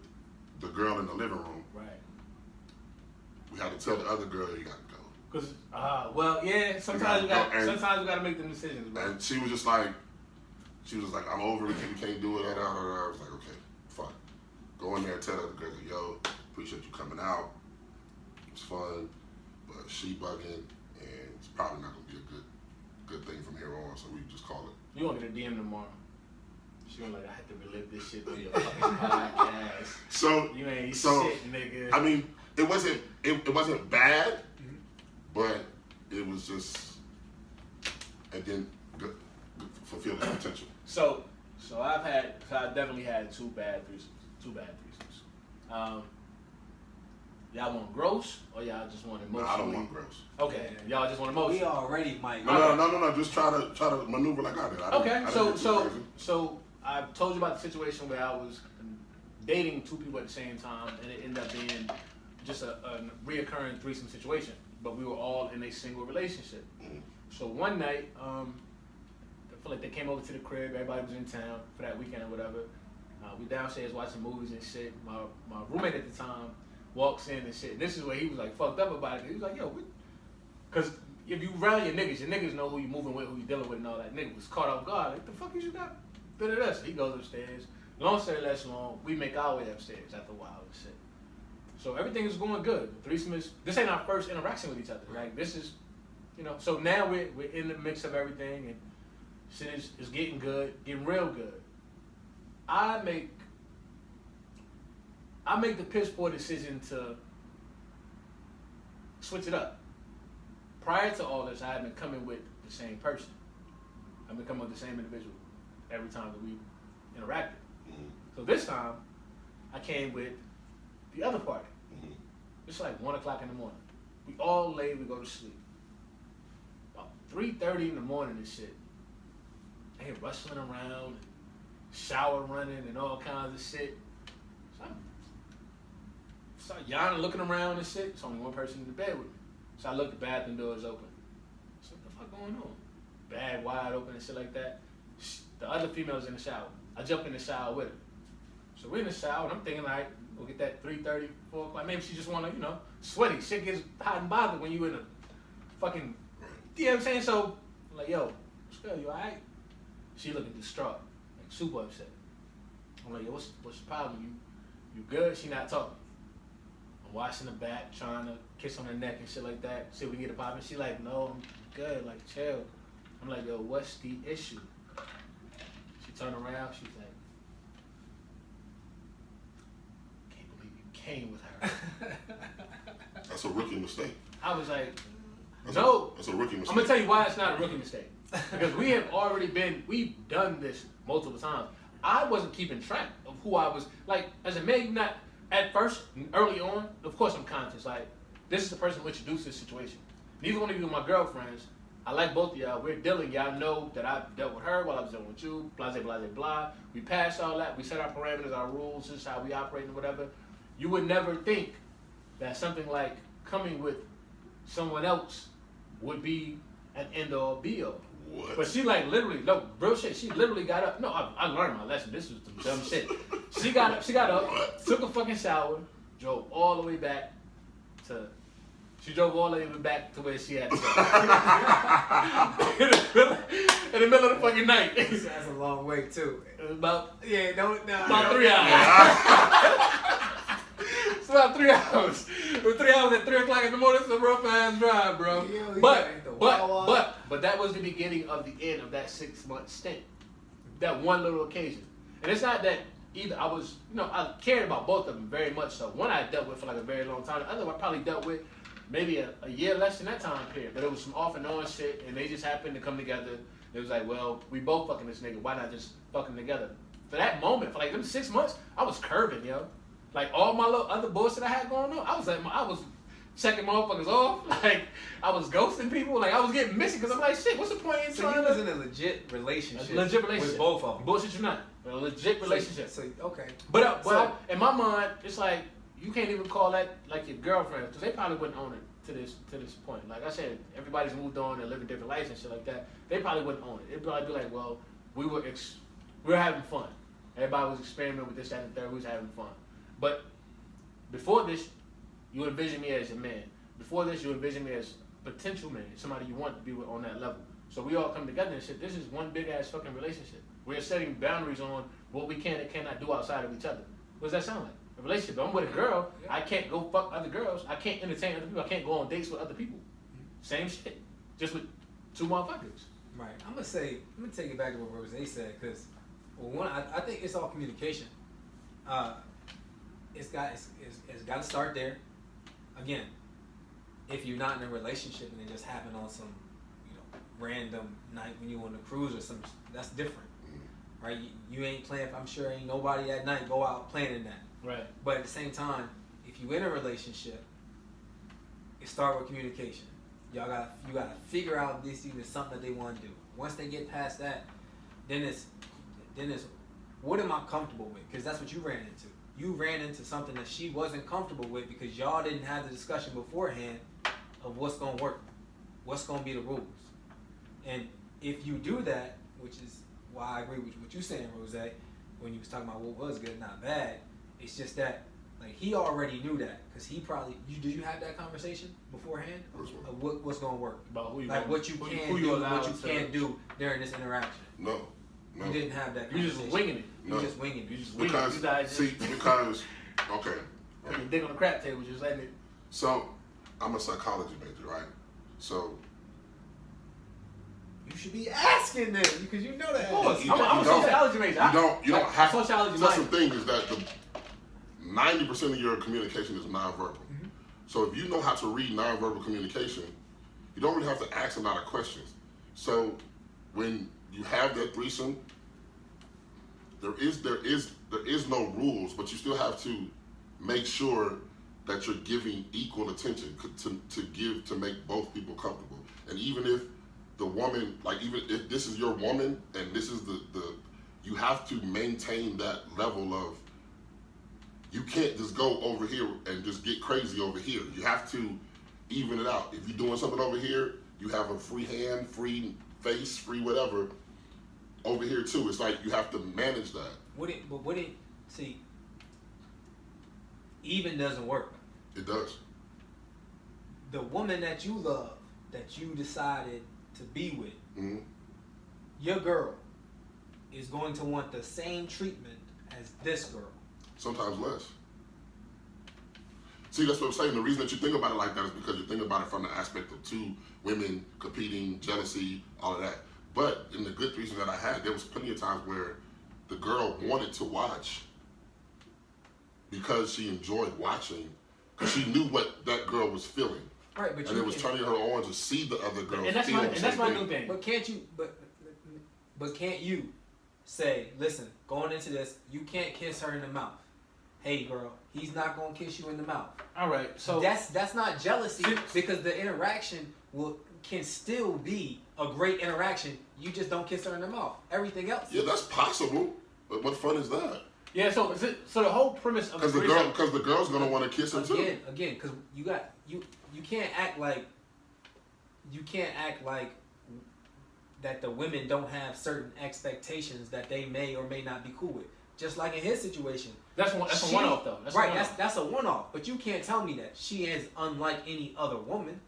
the girl in the living room, right, we had to tell the other girl, you gotta go. Cause, well, yeah, sometimes we gotta make them decisions, bro. And she was just like, I'm over it, we can't do it. I was like, okay, fine. Go in there and tell the other girl, yo, appreciate you coming out. It was fun, but she bugging, and it's probably not gonna be a good thing from here on. So we just call it. You want to get a DM tomorrow? She was like, I had to relive this shit on your fucking podcast. So you ain't shit, nigga. I mean, it wasn't bad, but it was just, it didn't fulfill its potential. So I definitely had two bad threesomes. Y'all want gross or y'all just want emotional? No, I don't want gross. Okay, y'all just want emotional. We already might. No. Just try to maneuver like I did. Okay, so I told you about the situation where I was dating two people at the same time, and it ended up being just a reoccurring threesome situation. But we were all in a single relationship. Mm-hmm. So one night, I feel like they came over to the crib. Everybody was in town for that weekend or whatever. We downstairs watching movies and shit. My roommate at the time walks in and shit. And this is where he was like fucked up about it. He was like, yo, because if you around your niggas know who you moving with, who you dealing with and all that. Nigga was caught off guard. Like, the fuck is you got? So he goes upstairs. Long story less long, we make our way upstairs after a while and shit. So everything is going good. Threesome is, this ain't our first interaction with each other. Like, this is, so now we're in the mix of everything and shit is getting good, getting real good. I make the piss poor decision to switch it up. Prior to all this, I had been coming with the same person. I've been coming with the same individual every time that we interacted. Mm-hmm. So this time, I came with the other party. It's like 1 o'clock in the morning. We all lay, we go to sleep. About 3:30 in the morning and shit. They rustling around, shower running and all kinds of shit. So I start yawning, looking around and shit. It's only one person in the bed with me. So I look, the bathroom door is open. So what the fuck going on? Bag wide open and shit like that. The other female's in the shower. I jump in the shower with her. So we're in the shower and I'm thinking like, we'll get that 3:30, 4 o'clock. Maybe she just wanna, sweaty. Shit gets hot and bothered when you in a fucking, you know what I'm saying? So I'm like, yo, what's good, you alright? She looking distraught, like super upset. I'm like, yo, what's the problem? You good? She not talking. I'm washing her back, trying to kiss on her neck and shit like that. See if we can get it popping. She like, no, I'm good, like chill. I'm like, yo, what's the issue? She turned around, she's like, can't believe you came with her. That's a rookie mistake. I was like, That's no. That's a rookie mistake. I'm gonna tell you why it's not a rookie mistake. Because we've done this multiple times. I wasn't keeping track of who I was, like, as a man, not, at first, early on, of course I'm conscious, like, this is the person who introduced this situation. Neither one of you are my girlfriends. I like both of y'all. We're dealing. Y'all know that I dealt with her while I was dealing with you, blah, blah, blah, blah. We passed all that. We set our parameters, our rules, this is how we operate and whatever. You would never think that something like coming with someone else would be an end-all, be-all. What? But she like literally, no, real shit, she literally got up. No, I learned my lesson. This was some dumb shit. She got up, took a fucking shower, drove all the way back to... She drove all the way back to where she had to go. in the middle of the fucking night. That's a long way too. It was about 3 hours. It's about 3 hours. It was 3 hours at 3 o'clock in the morning. It's a rough ass drive, bro. But that was the beginning of the end of that 6-month stint. That one little occasion. And it's not that either I was, I cared about both of them very much so. One I dealt with for like a very long time. The other one I probably dealt with maybe a year less than that time period. But it was some off and on shit, and they just happened to come together. It was like, well, we both fucking this nigga. Why not just fucking together? For that moment, for like them 6 months, I was curving, yo. Like all my little other bullshit I had going on, I was checking motherfuckers off. Like I was ghosting people. Like I was getting missing because I'm like, shit. What's the point in trying to? So you was in a legit relationship. With both of them. Bullshit, you not. A legit relationship. So okay. But in my mind, it's like you can't even call that like your girlfriend because they probably wouldn't own it to this point. Like I said, everybody's moved on and living different lives and shit like that. They probably wouldn't own it. It'd probably be like, well, we were having fun. Everybody was experimenting with this, that, and the third. We was having fun. But before this, you envision me as a man. Before this, you envision me as a potential man, somebody you want to be with on that level. So we all come together and shit. This is one big ass fucking relationship. We're setting boundaries on what we can and cannot do outside of each other. What does that sound like? A relationship. I'm with a girl. I can't go fuck other girls. I can't entertain other people. I can't go on dates with other people. Same shit. Just with two motherfuckers. Right. I'm gonna take it back to what Rose said because, I think it's all communication. It's got to start there. Again, if you're not in a relationship and it just happened on some, random night when you on a cruise or something, that's different, right? You ain't playing. I'm sure ain't nobody that night go out planning that. Right. But at the same time, if you in a relationship, it start with communication. You gotta figure out this is something that they want to do. Once they get past that, then it's what am I comfortable with? Because that's what you ran into. You ran into something that she wasn't comfortable with because y'all didn't have the discussion beforehand of what's gonna work, what's gonna be the rules. And if you do that, which is why I agree with what you're saying, Rose, when you was talking about what was good, not bad, it's just that like he already knew that because he probably did you have that conversation beforehand of what's gonna work about who you like what you can do, what you can't do during this interaction. No. You didn't have that conversation. You just winging it. You just winging it. Because okay. You dig on the crap table, just letting it. So, I'm a psychology major, right? So. You should be asking them because you know that. Of course, I'm a sociology major. You don't have to. Sociology That's the thing is that 90% of your communication is nonverbal. Mm-hmm. So if you know how to read nonverbal communication, you don't really have to ask a lot of questions. So when you have that threesome, there is no rules, but you still have to make sure that you're giving equal attention to make both people comfortable. And even if the woman, like even if this is your woman and this is the you have to maintain that level of, you can't just go over here and just get crazy over here. You have to even it out. If you're doing something over here, you have a free hand, free face, free whatever over here too. It's like you have to manage that. See, even doesn't work. It does. The woman that you love, that you decided to be with, mm-hmm. your girl is going to want the same treatment as this girl. Sometimes less. See, that's what I'm saying. The reason that you think about it like that is because you think about it from the aspect of two women competing, jealousy, all of that. But in the good threesome that I had, there was plenty of times where the girl wanted to watch because she enjoyed watching, because she knew what that girl was feeling. Right, but and it was turning her on to see the other girl. And that's my new thing. But can't you? But can't you say, listen, going into this, you can't kiss her in the mouth. Hey, girl, he's not gonna kiss you in the mouth. All right, so that's not jealousy, because the interaction can still be a great interaction. You just don't kiss her in the mouth. Everything else. Yeah, that's possible. But what fun is that? Yeah, so the whole premise of because the girl's gonna want to kiss him too. Again, because you can't act like that the women don't have certain expectations that they may or may not be cool with. Just like in his situation, that's a one-off though. That's a one-off. But you can't tell me that she is unlike any other woman.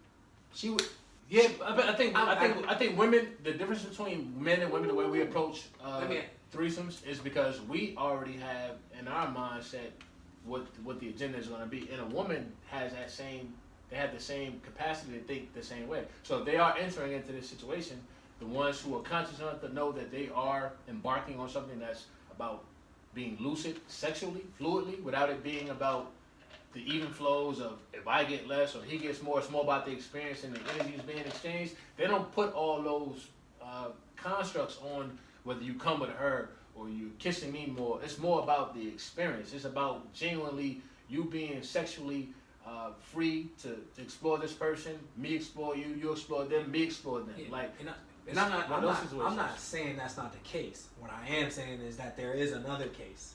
She would. Yeah, but I think women. The difference between men and women, the way we approach threesomes, is because we already have in our mindset what the agenda is going to be, and a woman has they have the same capacity to think the same way. So if they are entering into this situation, the ones who are conscious enough to know that they are embarking on something that's about being lucid sexually, fluidly, without it being about the even flows of if I get less or he gets more. It's more about the experience and the energies being exchanged. They don't put all those constructs on whether you come with her or you kissing me more. It's more about the experience. It's about genuinely you being sexually free to explore this person, me explore you, you explore them, me explore them. Yeah, I'm not saying that's not the case. What I am saying is that there is another case.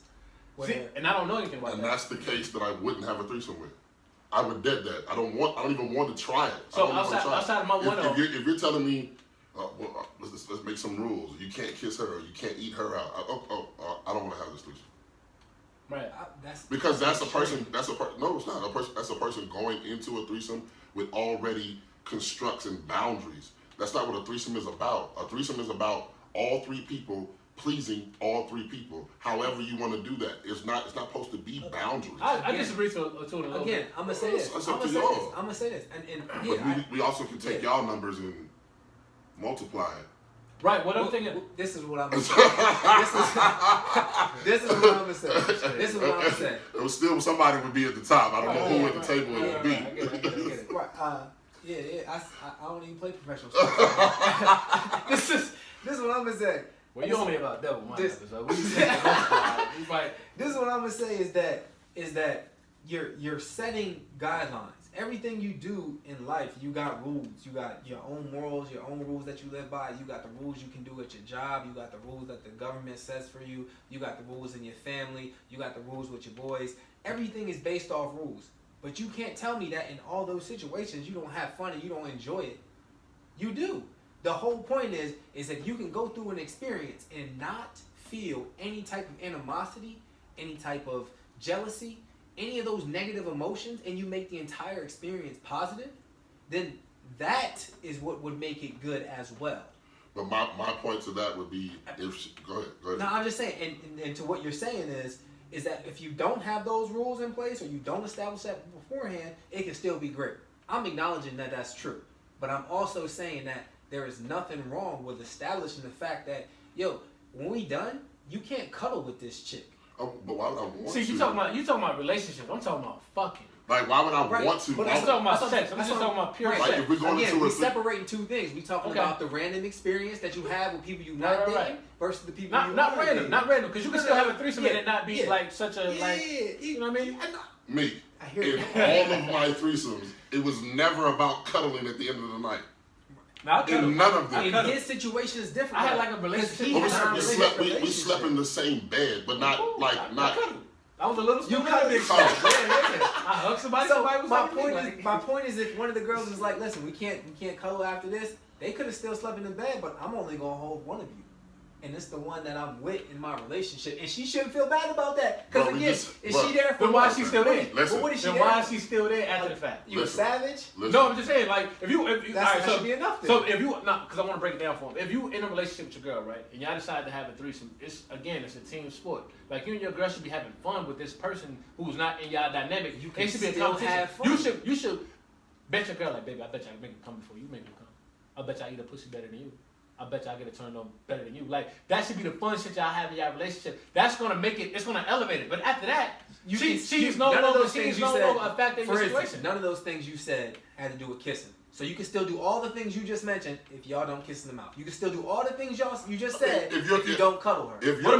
And I don't know anything about that. And that's the case that I wouldn't have a threesome with. I would dead that. I don't even want to try it. So outside of my one-off. If you're telling me, let's make some rules. You can't kiss her. Or you can't eat her out. I don't want to have this threesome. Right. Because that's a person. No, it's not a person. That's a person going into a threesome with already constructs and boundaries. That's not what a threesome is about. A threesome is about all three people pleasing all three people. However you want to do that. It's not supposed to be boundaries. I disagree to a little bit. Again, I'm gonna say this. I'm gonna say this. But we also can take y'all numbers and multiply it. Right, what I'm thinking. This is what I'm gonna say. This is what I'm gonna say. This is what I'm gonna say. It was still somebody would be at the top. I don't know who at the table it would be. I get it. Right. I don't even play professional sports. This is what I'm gonna say. Well, you only about double my episode. This is what I'm gonna say is that you're setting guidelines. Everything you do in life, you got rules. You got your own morals, your own rules that you live by. You got the rules you can do at your job. You got the rules that the government sets for you. You got the rules in your family. You got the rules with your boys. Everything is based off rules. But you can't tell me that in all those situations you don't have fun and you don't enjoy it. You do. The whole point is if you can go through an experience and not feel any type of animosity, any type of jealousy, any of those negative emotions, and you make the entire experience positive, then that is what would make it good as well. But my point to that would be, go ahead. No, I'm just saying, and to what you're saying is that if you don't have those rules in place or you don't establish that beforehand, it can still be great. I'm acknowledging that that's true. But I'm also saying that there is nothing wrong with establishing the fact that, when we done, you can't cuddle with this chick. Oh, but why would I want to? See, you talking about relationship. I'm talking about fucking. Like, why would I want to? But I'm talking about sex. I'm just talking about pure sex. If we're going we're separating two things. We talking about the random experience that you have with people you not dating versus the people not random, because you can still have a threesome and it not be like such a you know what I mean? Me. I hear in all of my threesomes, it was never about cuddling at the end of the night. In none of them. In his situation is different. I had like a relationship. We slept in the same bed, but not. I was a little you stupid. I hugged somebody. So somebody was my point is, if one of the girls was like, "Listen, we can't cuddle after this," they could have still slept in the bed, but I'm only gonna hold one of you. And it's the one that I'm with in my relationship, and she shouldn't feel bad about that. Because again, is she there for? Then why is she still there? Listen, what is she? Then why is she still there after the fact? You a savage? No, I'm just saying, like, if you, that should be enough. Then. So if you, because I want to break it down for him. If you in a relationship with your girl, right, and y'all decide to have a threesome, it's a team sport. Like you and your girl should be having fun with this person who's not in y'all dynamic. You can should be a still competition. have fun. You should bet your girl, like, baby, I bet you I can make him come before you make him come. I bet you I eat a pussy better than you. I bet y'all get it turned on better than you. Like, that should be the fun shit y'all have in y'all relationship. That's gonna make it, it's gonna elevate it. But after that, she's no longer a factor in the situation. None of those things you said had to do with kissing. So you can still do all the things you just mentioned if y'all don't kiss in the mouth. You can still do all the things you just said if you don't cuddle her. If your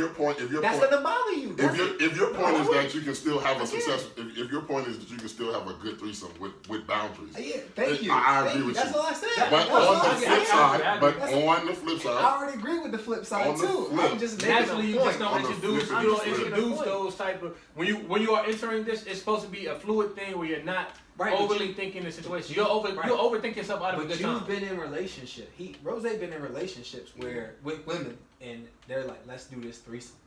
point that's gonna bother you. If your point is that you can still have a successful, if your point is that you can still have a good threesome with boundaries. Yeah, thank you. I agree with you. That's all I said. But on the flip side, I already agree with the flip side too. I'm just naturally making a point. You just don't introduce those type of when you are entering this. It's supposed to be a fluid thing where you're not. Overly thinking the situation. You'll overthink yourself out of a good time. But you've been in relationships. Rose been in relationships where with women and they're like, let's do this threesome.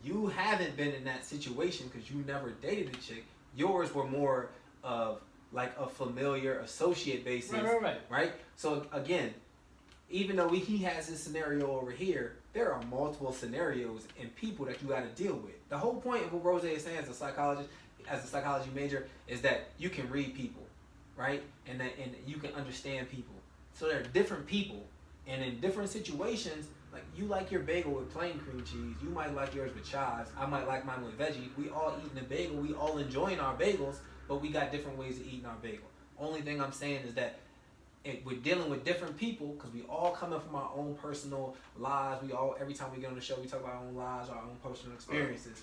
You haven't been in that situation because you never dated a chick. Yours were more of like a familiar associate basis. Right? So again, even though he has this scenario over here, there are multiple scenarios and people that you got to deal with. The whole point of what Rose is saying as a psychologist, as a psychology major, is that you can read people, right? And you can understand people. So there are different people, and in different situations, like you like your bagel with plain cream cheese, you might like yours with chives, I might like mine with veggie. We all eating a bagel, we all enjoying our bagels, but we got different ways of eating our bagel. Only thing I'm saying is that we're dealing with different people because we all coming from our own personal lives. We all, every time we get on the show, we talk about our own lives, our own personal experiences.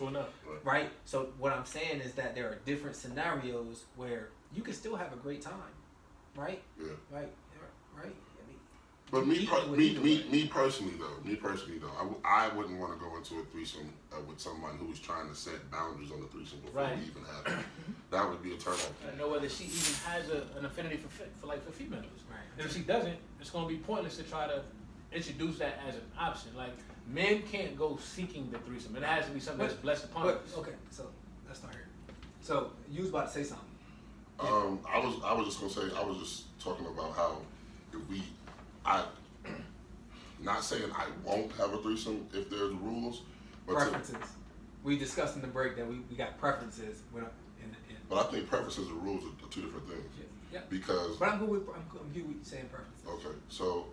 Right? So what I'm saying is that there are different scenarios where you can still have a great time. Right? Yeah. Right? But me personally though, I wouldn't want to go into a threesome with someone who's trying to set boundaries on the threesome before we even have it. That would be a turn off. I don't know whether she even has an affinity for females. Right. And if she doesn't, it's going to be pointless to try to introduce that as an option. Like, men can't go seeking the threesome. It has to be something that's blessed upon us. Okay, so let's start here. So you was about to say something. I was just talking about how I'm not saying I won't have a threesome if there's rules, but preferences. We discussed in the break that we got preferences. But I think preferences and rules are two different things. Yeah. Because. But I'm good with saying preferences. Okay, so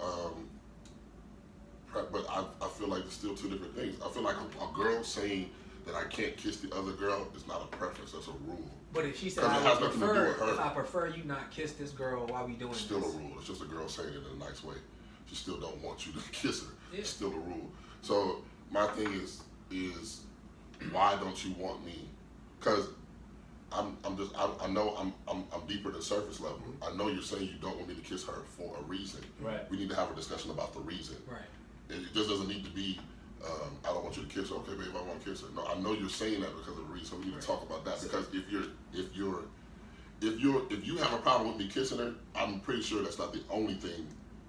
but I feel like it's still two different things. I feel like a girl saying that I can't kiss the other girl is not a preference. That's a rule. But if she said I prefer you not kiss this girl while we doing it's still a rule. It's just a girl saying it in a nice way. She still don't want you to kiss her. Yeah. It's still a rule. So my thing is why don't you want me? Because I know I'm deeper than surface level. I know you're saying you don't want me to kiss her for a reason. Right. We need to have a discussion about the reason. Right. It just doesn't need to be I don't want you to kiss her. Okay, babe, I want to kiss her. No, I know you're saying that because of the reason. So we need to talk about that because if you have a problem with me kissing her, I'm pretty sure that's not the only thing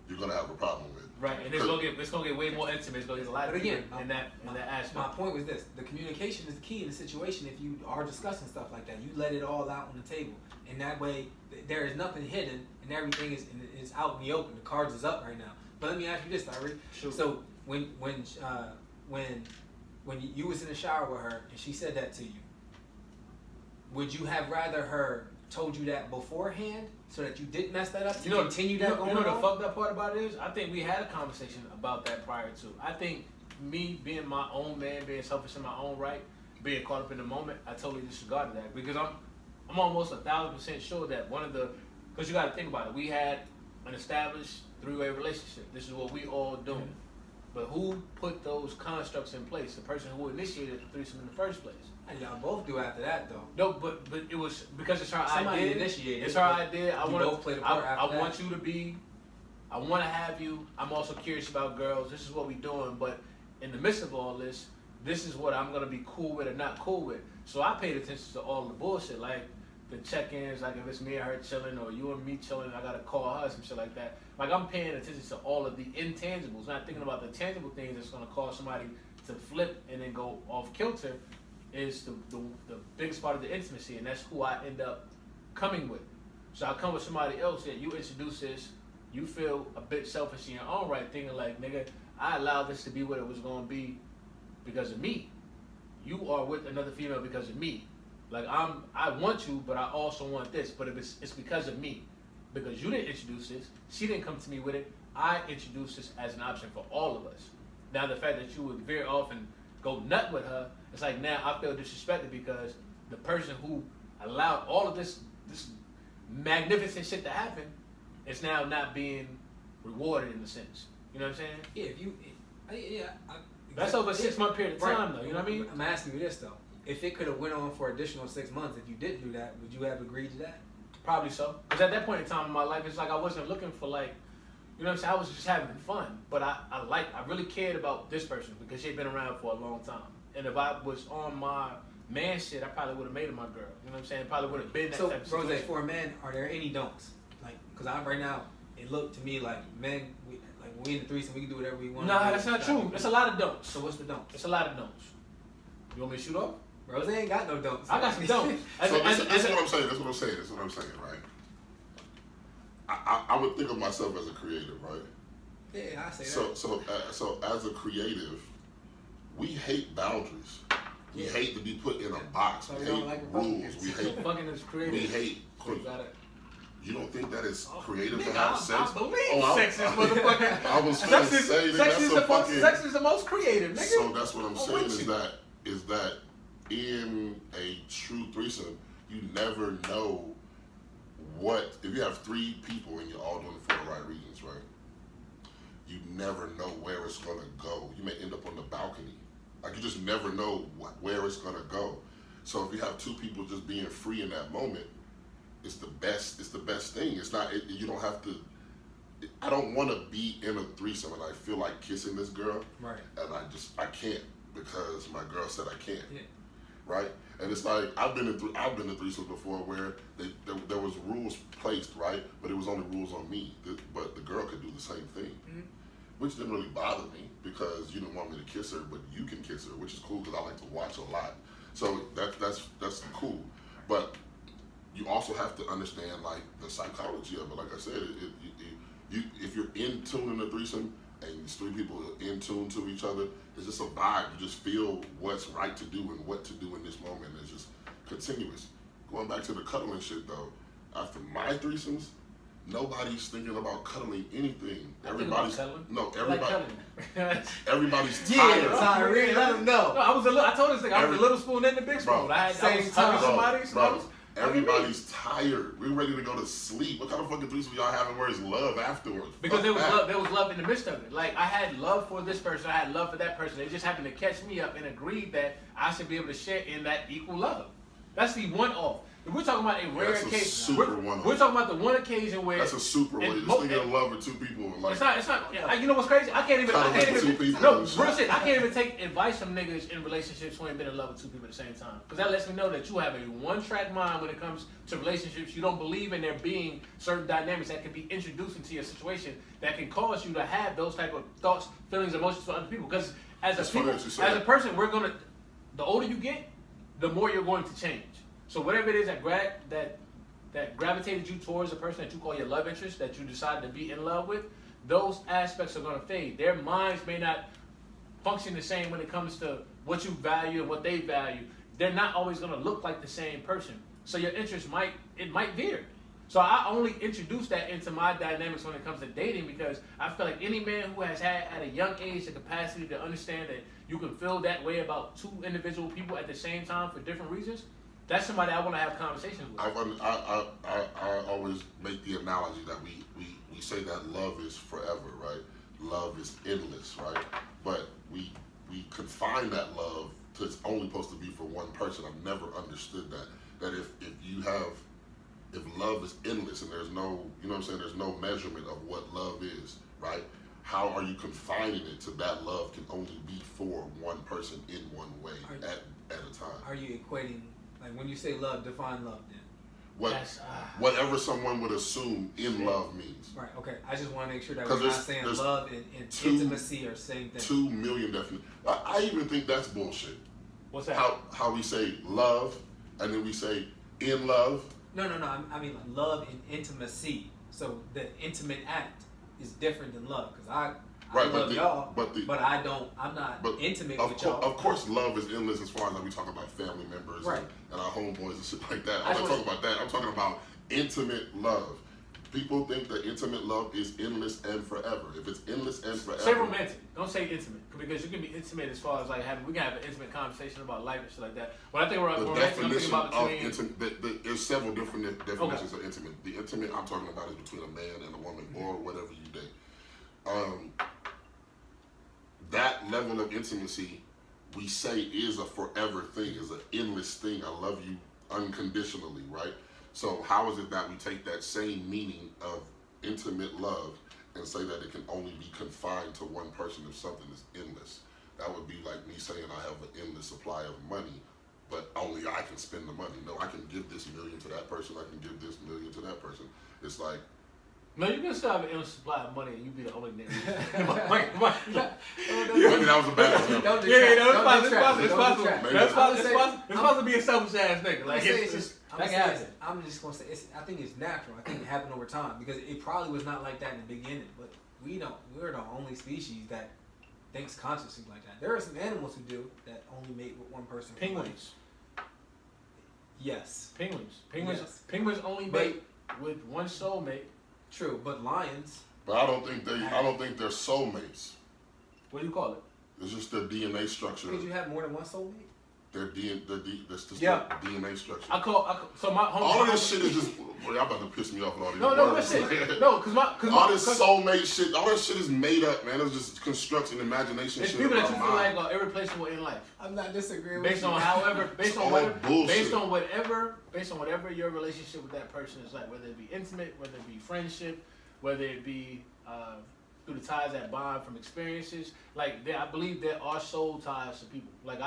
you're gonna have a problem with. Right, and it's gonna get way more intimate. It's gonna get a lot. But again, in that aspect. My point was this: the communication is the key in the situation. If you are discussing stuff like that, you let it all out on the table, and that way there is nothing hidden, and everything is out in the open. The cards is up right now. But let me ask you this, Tyree. Sure. So when you was in the shower with her and she said that to you, would you have rather her told you that beforehand so that you didn't mess that up? Continue that going on? You know the fucked up part about it is, I think we had a conversation about that prior to. I think me being my own man, being selfish in my own right, being caught up in the moment, I totally disregarded that because I'm almost 1,000% sure that because you got to think about it, we had an established 3-way relationship. This is what we all doing. But who put those constructs in place? The person who initiated the threesome in the first place. And y'all both do after that, though. No, but it was because it's her Somebody idea. initiated. It's her idea. I want both play the part after I that. want you to be. I want to have you. I'm also curious about girls. This is what we're doing. But in the midst of all this, this is what I'm gonna be cool with or not cool with. So I paid attention to all the bullshit, like the check-ins, like if it's me and her chilling or you and me chilling, I gotta call her, some shit like that. Like I'm paying attention to all of the intangibles, not thinking about the tangible things that's gonna cause somebody to flip and then go off kilter. Is the biggest part of the intimacy, and that's who I end up coming with. So I come with somebody else that you introduce this, you feel a bit selfish in your own right, thinking like, nigga, I allowed this to be what it was gonna be because of me. You are with another female because of me. Like I want you, but I also want this. But it's because of me, because you didn't introduce this. She didn't come to me with it. I introduced this as an option for all of us. Now the fact that you would veer off and go nut with her, it's like now I feel disrespected because the person who allowed all of this magnificent shit to happen is now not being rewarded in a sense. You know what I'm saying? Yeah, That's over a 6-month period of time, though. You know what I mean? I'm asking you this though: if it could have went on for additional 6 months, if you didn't do that, would you have agreed to that? Probably so. Because at that point in time in my life, it's like I wasn't looking for like, you know what I'm saying? I was just having fun. But I really cared about this person because she'd been around for a long time. And if I was on my man shit, I probably would have made her my girl. You know what I'm saying? Probably would have been that type of situation. Rose, for a man, are there any don'ts? Like, because right now, it looked to me like men, when we in the threesome, we can do whatever we want. Nah, that's not true. It's a lot of don'ts. So what's the don'ts? It's a lot of don'ts. You want me to shoot off? Rose ain't got no don'ts. I got some don'ts. That's what I'm saying. That's what I'm saying, right? I would think of myself as a creative, right? Yeah, I say that. So as a creative, we hate boundaries. We hate to be put in a box. We hate rules. We hate fucking is creative. We hate. You don't think that it's creative to nigga, have sex? I believe sex is motherfucking. I was gonna say sex is the most creative, nigga. So that's what I'm saying is that in a true threesome, you never know what if you have 3 people and you're all doing it for the right reasons, right? You never know where it's gonna go. You may end up on the balcony. Like you just never know where it's gonna go. So if you have 2 people just being free in that moment, it's the best. It's the best thing. It's not. You don't have to. I don't want to be in a threesome and I feel like kissing this girl, right? And I can't because my girl said I can't, right? And it's like I've been in threesomes before where there was rules placed, right? But it was only rules on me. But the girl could do the same thing, which didn't really bother me because you didn't want me to kiss her, but you can kiss her, which is cool because I like to watch a lot. So that's cool, but you also have to understand like the psychology of it. Like I said, if you're in tune in a threesome and these 3 people are in tune to each other, it's just a vibe. You just feel what's right to do and what to do in this moment. It's just continuous. Going back to the cuddling shit though, after my threesomes, nobody's thinking about cuddling anything. Everybody's everybody's tired. Yeah, Tyree, let him know. No, I told this thing, I was a little spoon in the big spoon. I was hugging somebody. Everybody's tired. We're ready to go to sleep. What kind of fucking threesome y'all having where it's love afterwards? Because there was love in the midst of it. Like I had love for this person, I had love for that person. They just happened to catch me up and agreed that I should be able to share in that equal love. That's the one-off. If we're talking about a rare occasion, we're talking about the one occasion where that's a super one. This nigga in love with 2 people. Like, it's not. You know what's crazy? I can't even. No, real shit. I can't even take advice from niggas in relationships who ain't been in love with 2 people at the same time. Because that lets me know that you have a one-track mind when it comes to relationships. You don't believe in there being certain dynamics that can be introduced into your situation that can cause you to have those type of thoughts, feelings, emotions for other people. Because as a person, the older you get, the more you're going to change. So whatever it is that gravitated you towards a person that you call your love interest, that you decided to be in love with, those aspects are going to fade. Their minds may not function the same when it comes to what you value and what they value. They're not always going to look like the same person. So your interest might veer. So I only introduce that into my dynamics when it comes to dating because I feel like any man who has had at a young age the capacity to understand that you can feel that way about 2 individual people at the same time for different reasons, that's somebody I want to have conversations with. I always make the analogy that we say that love is forever, right? love is endless, right? But we confine that love to it's only supposed to be for one person. I've never understood that. That if love is endless and there's no, you know what I'm saying, there's no measurement of what love is, right? How are you confining it to that love can only be for one person in one way at a time? Are you equating, like when you say love, define love then? Whatever someone would assume love means. Right, okay. I just want to make sure that we're not saying love and intimacy are same thing. 2 million definitions. I even think that's bullshit. What's that? How we say love and then we say in love. No. I mean like love and intimacy. So the intimate act is different than love. Because I love y'all, but I'm not intimate with y'all. Of course, love is endless as far as like we talk about family members and our homeboys and shit like that. I'm not talking about that. I'm talking about intimate love. People think that intimate love is endless and forever. If it's endless and forever, say romantic. Don't say intimate, because you can be intimate as far as like we can have an intimate conversation about life and shit like that. When I think about romantic, I'm thinking about between. There's several different definitions of intimate. The intimate I'm talking about is between a man and a woman or whatever you date. That level of intimacy, we say, is a forever thing, is an endless thing. I love you unconditionally, right? So how is it that we take that same meaning of intimate love and say that it can only be confined to one person if something is endless? That would be like me saying I have an endless supply of money, but only I can spend the money. No, I can give this million to that person. I can give this million to that person. It's like, no, you can still have an endless supply of money and you be the only nigga. Maybe that was a bad example. It's supposed to be a selfish ass nigga. Like I'm just gonna say I think it's natural. I think it happened over time because it probably was not like that in the beginning. But we're the only species that thinks consciously like that. There are some animals who do that only mate with one person. Penguins. Yes. Penguins only mate with one soulmate. True, but lions. But I don't think they're soulmates. What do you call it? It's just their DNA structure. Did you have more than one soulmate? Their DNA structure. So my homie. All of this shit is just. Boy, y'all about to piss me off with all these words. Because all this soulmate shit, all that shit is made up, man. It's just construction, imagination. It's shit. People that you feel like are irreplaceable in life. I'm not disagreeing with you. Based on whatever your relationship with that person is like, whether it be intimate, whether it be friendship, whether it be through the ties that bond from experiences. I believe there are soul ties to people. Like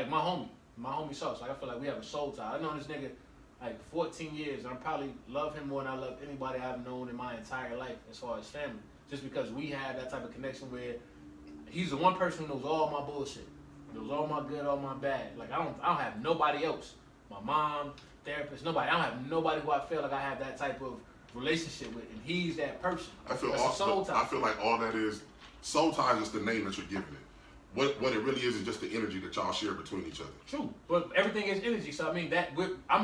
my homie Sauce. Like I feel like we have a soul tie. I know this nigga like 14 years, and I probably love him more than I love anybody I've known in my entire life as far as family. Just because we have that type of connection where he's the one person who knows all my bullshit, knows all my good, all my bad. Like I don't have nobody else. My mom, therapist, nobody. I don't have nobody who I feel like I have that type of relationship with, and he's that person. I feel like all that is soul tie is just the name that you're giving it. What it really is just the energy that y'all share between each other. True, but everything is energy. So I mean I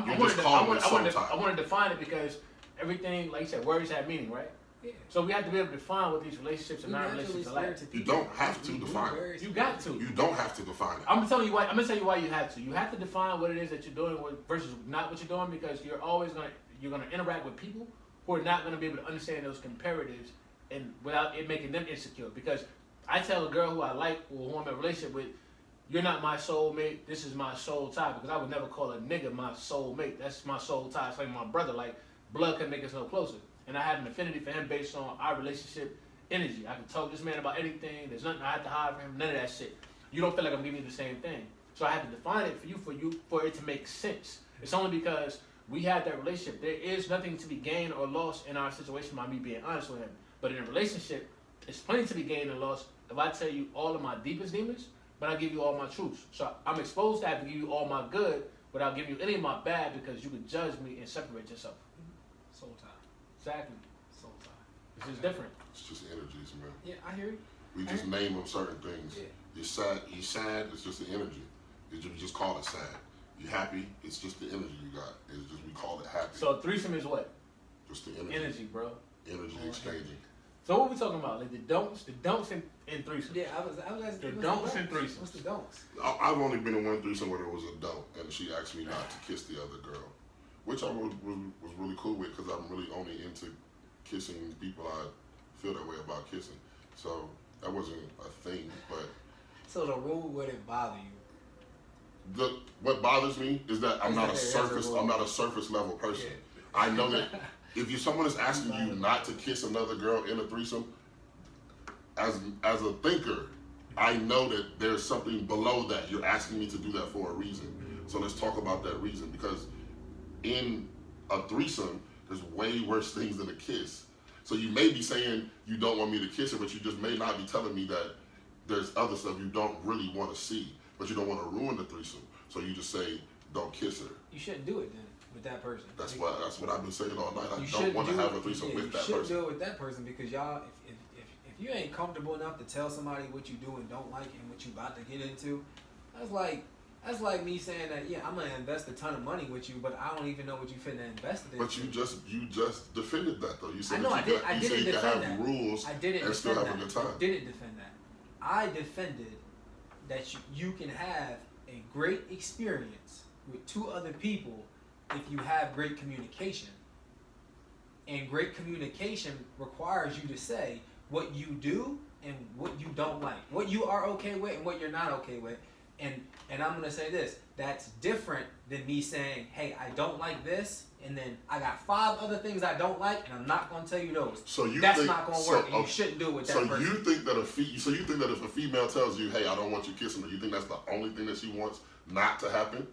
want to define it because everything, like you said, words have meaning, right? Yeah. So we have to be able to define what these relationships and non-relationships are like. You don't have to define it. You got to. You don't have to define it. I'm gonna tell you why you have to. You have to define what it is that you're doing versus not what you're doing, because you're gonna interact with people who are not gonna be able to understand those comparatives and without it making them insecure. Because I tell a girl who I like or who I'm in a relationship with, you're not my soulmate, this is my soul tie, because I would never call a nigga my soulmate. That's my soul tie. It's like my brother. Like blood can make us no closer. And I have an affinity for him based on our relationship energy. I can talk to this man about anything. There's nothing I have to hide from him. None of that shit. You don't feel like I'm giving you the same thing. So I have to define it for it to make sense. It's only because we had that relationship. There is nothing to be gained or lost in our situation by me being honest with him. But in a relationship, it's plenty to be gained and lost if I tell you all of my deepest demons, but I give you all my truths. So I'm exposed to have to give you all my good without giving you any of my bad, because you could judge me and separate yourself. Soul tie. Exactly. Soul tie. It's just different. It's just energies, man. Yeah, I hear you. We just name them certain things. Yeah. You're sad, it's just the energy. We just call it sad. You're happy, it's just the energy you got. It's just, we call it happy. So a threesome is what? Just the energy. Energy, bro. Energy exchanging. So what we talking about? Like the don'ts in threesomes. Yeah, I was asking. The don'ts in threesomes. What's the don'ts? I've only been in one threesome where there was a don't, and she asked me not to kiss the other girl, which I was really cool with, because I'm really only into kissing people I feel that way about kissing. So that wasn't a thing. But so the rule wouldn't bother you. What bothers me is that I'm not a surface level person. Yeah. I know that if someone is asking you not to kiss another girl in a threesome, as a thinker, I know that there's something below that. You're asking me to do that for a reason. So let's talk about that reason, because in a threesome, there's way worse things than a kiss. So you may be saying you don't want me to kiss her, but you just may not be telling me that there's other stuff you don't really want to see, but you don't want to ruin the threesome. So you just say, don't kiss her. You shouldn't do it then with that person. That's what I've been saying all night. I don't want to have a threesome with that person. You shouldn't do it with that person, because y'all, if you ain't comfortable enough to tell somebody what you do and don't like and what you about to get into, that's like me saying that, yeah, I'm gonna invest a ton of money with you, but I don't even know what you finna invest in. But you just defended that though. You said I know, that I didn't defend that. Rules and still have a good time. I didn't defend that. I defended that you can have a great experience with two other people if you have great communication. And great communication requires you to say what you do and what you don't like, what you are okay with and what you're not okay with. And I'm gonna say this: that's different than me saying, "Hey, I don't like this," and then I got 5 other things I don't like, and I'm not gonna tell you those. So that's not gonna work. And you shouldn't do it with that person. So you think that if a female tells you, "Hey, I don't want you kissing her," you think that's the only thing that she wants not to happen?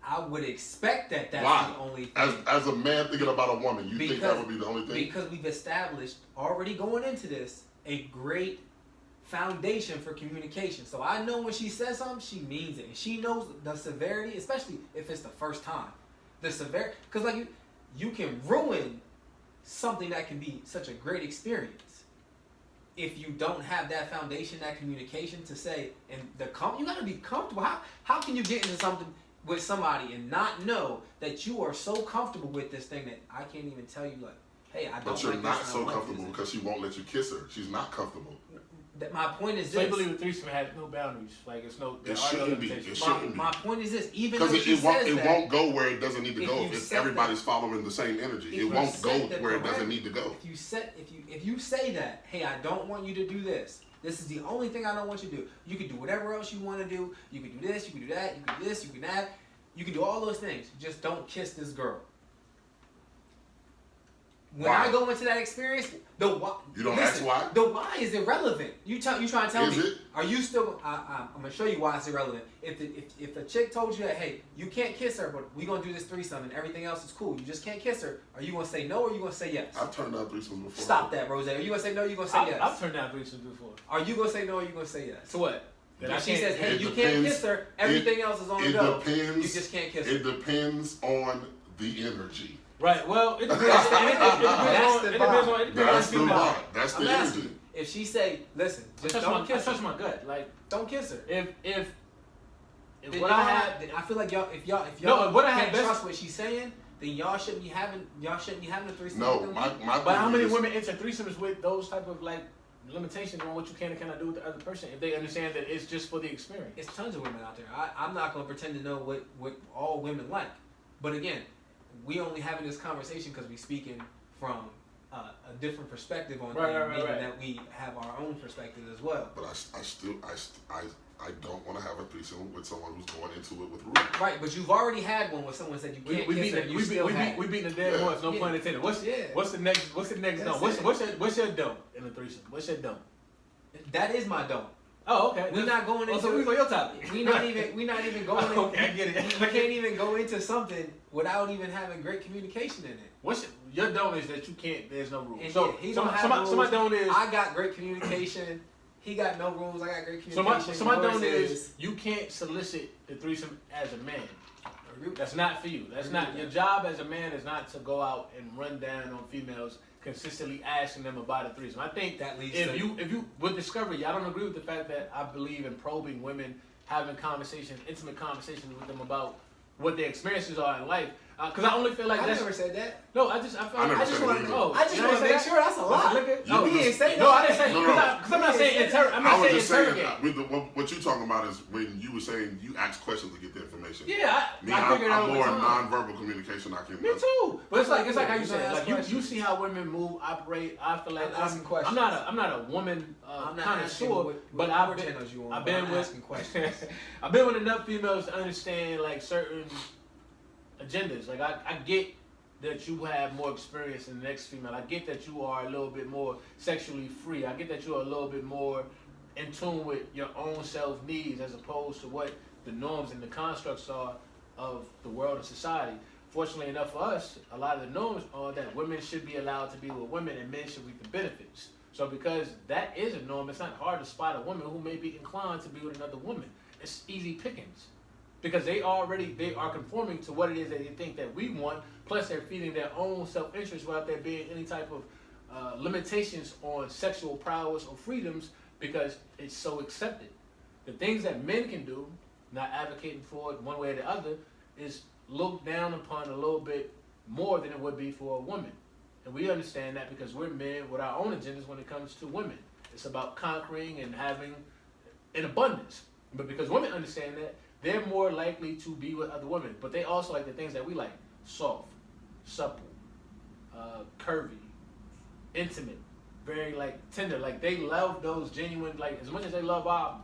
I would expect that that's Why? The only thing. As a man thinking about a woman, you think that would be the only thing? Because we've established already going into this a great foundation for communication. So I know when she says something, she means it, and she knows the severity, especially if it's the first time. The severity, because like you can ruin something that can be such a great experience if you don't have that foundation, that communication to say, and you gotta be comfortable. How can you get into something with somebody and not know that you are so comfortable with this thing that I can't even tell you, like, hey, I don't. But you're not so comfortable because she won't let you kiss her. She's not comfortable. My point is this. So you believe a threesome has no boundaries? Like it shouldn't be. It shouldn't be. My point is this. Even because it won't go where it doesn't need to go if everybody's following the same energy. It won't go where it doesn't need to go. If you say that, hey, I don't want you to do this. This is the only thing I don't want you to do. You can do whatever else you want to do. You can do this. You can do that. You can do this. You can that. You can do all those things. Just don't kiss this girl. When I go into that experience, the why. You don't ask why? The why is irrelevant. You trying to tell me? It? Are you still? I'm gonna show you why it's irrelevant. If the chick told you that, hey, you can't kiss her, but we gonna do this threesome and everything else is cool. You just can't kiss her. Are you gonna say no or are you gonna say yes? I've turned down threesomes before. Stop that, Rose. Are you gonna say no? Or you gonna say yes? I've turned down threesomes before. Are you gonna say no or are you gonna say yes? So what? If she says, hey, you can't kiss her, everything else is on the go. You just can't kiss her. It depends on the energy. Right. Well, it depends. It depends on. That's the vibe. That's the energy. If she say, listen, just don't kiss her. I touch my gut. Like, don't kiss her. If what I had, I feel like if y'all can't trust what she's saying, then y'all shouldn't be having a threesome. No, but how many women enter threesomes with those type of like limitations on what you can and cannot do with the other person if they understand that it's just for the experience? It's tons of women out there. I'm not gonna pretend to know what all women like, but again, we only having this conversation because we speaking from a different perspective on things, meaning that we have our own perspective as well. But I don't want to have a threesome with someone who's going into it with rules. Right, but you've already had one where someone said you can't kiss her. We beating the dead horse. No pun intended. What's the next dome? What's your dome in the threesome? What's your dome? That is my dome. Oh, okay. We're not going into. So who's on your topic? We're not even going. Okay, I get it. We can't even go into something without even having great communication in it. Your dome is that you can't. There's no rules. And so he don't have rules. So my dome is. I got great communication. He got no rules. I got great communication. So my dome is you can't solicit the threesome as a man. That's not for you. That's not your job as a man. Is not to go out and run down on females, consistently asking them about a threesome. I think that leads if you with discovery, I don't agree with the fact that I believe in probing women, having conversations, intimate conversations with them about what their experiences are in life. Because I only feel like I that's. never said that. No, I just want to know. I just want to make sure that's a lie. No, he didn't say that. No, I didn't say because I'm not saying interrogate. I'm not saying interrogate. What you're talking about is when you were saying you ask questions to get the information. Yeah, I figured out I'm more non-verbal communication. I can. Me too. But it's like how you said. Like you see how women move, operate. I feel like I'm not a woman connoisseur, but I've been with I've been with enough females to understand like certain agendas. Like I get that you have more experience than the next female. I get that you are a little bit more sexually free. I get that you're a little bit more in tune with your own self needs as opposed to what the norms and the constructs are of the world and society. Fortunately enough for us, a lot of the norms are that women should be allowed to be with women and men should reap the benefits. So because that is a norm, it's not hard to spot a woman who may be inclined to be with another woman. It's easy pickings. Because they are conforming to what it is that they think that we want, plus they're feeding their own self-interest without there being any type of limitations on sexual prowess or freedoms because it's so accepted. The things that men can do, not advocating for it one way or the other, is looked down upon a little bit more than it would be for a woman. And we understand that because we're men with our own agendas when it comes to women. It's about conquering and having an abundance. But because women understand that, they're more likely to be with other women. But they also like the things that we like. Soft, supple, curvy, intimate, very like tender. Like they love those genuine, like as much as they love our,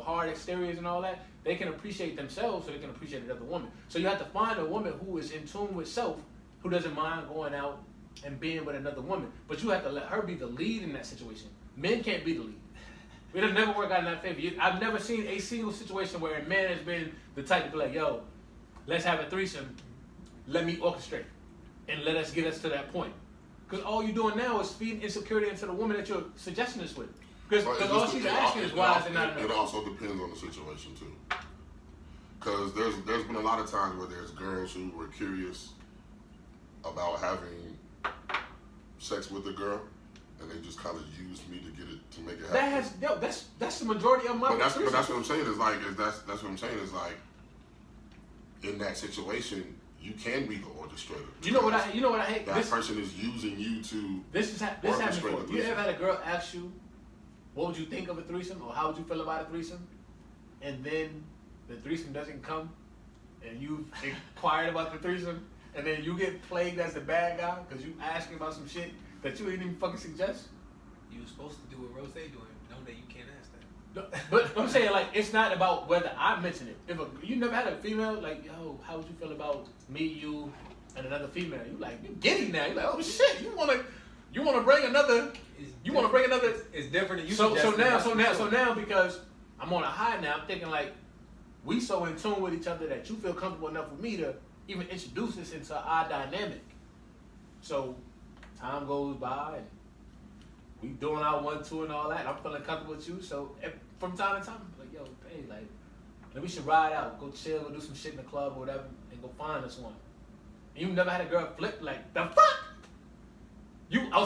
hard exteriors and all that, they can appreciate themselves so they can appreciate another woman. So you have to find a woman who is in tune with self, who doesn't mind going out and being with another woman. But you have to let her be the lead in that situation. Men can't be the lead. It'll never work out in that favor. I've never seen a single situation where a man has been the type to be like, yo, let's have a threesome, let me orchestrate, and let us get us to that point. Because all you're doing now is feeding insecurity into the woman that you're suggesting this with. Because all she's asking is why is it not enough? It also depends on the situation too. Because there's been a lot of times where there's girls who were curious about having sex with a girl, and they just kind of used me to make it happen. That's the majority of my. But that's what I'm saying is like that's what I'm saying is like in that situation you can be the orchestrator. You know what I hate. That person is using you to. This happened before. You ever had a girl ask you, what would you think of a threesome, or how would you feel about a threesome, and then the threesome doesn't come, and you inquired about the threesome, and then you get plagued as the bad guy because you asking about some shit that you didn't even fucking suggest? You were supposed to do what Rose doing. No, that you can't ask that. No, but I'm saying, like, it's not about whether I mention it. If you never had a female, like, yo, how would you feel about me, you, and another female? You like, you giddy now. You like, oh shit, you wanna bring another. It's different than you. So now because I'm on a high now, I'm thinking like, we so in tune with each other that you feel comfortable enough with me to even introduce this into our dynamic. So time goes by and we doing our 1-2 and all that. And I'm feeling comfortable with you. So from time to time, I'm like, yo, hey, like, we should ride out, go chill, go do some shit in the club or whatever, and go find us one. And you never had a girl flip like, the fuck?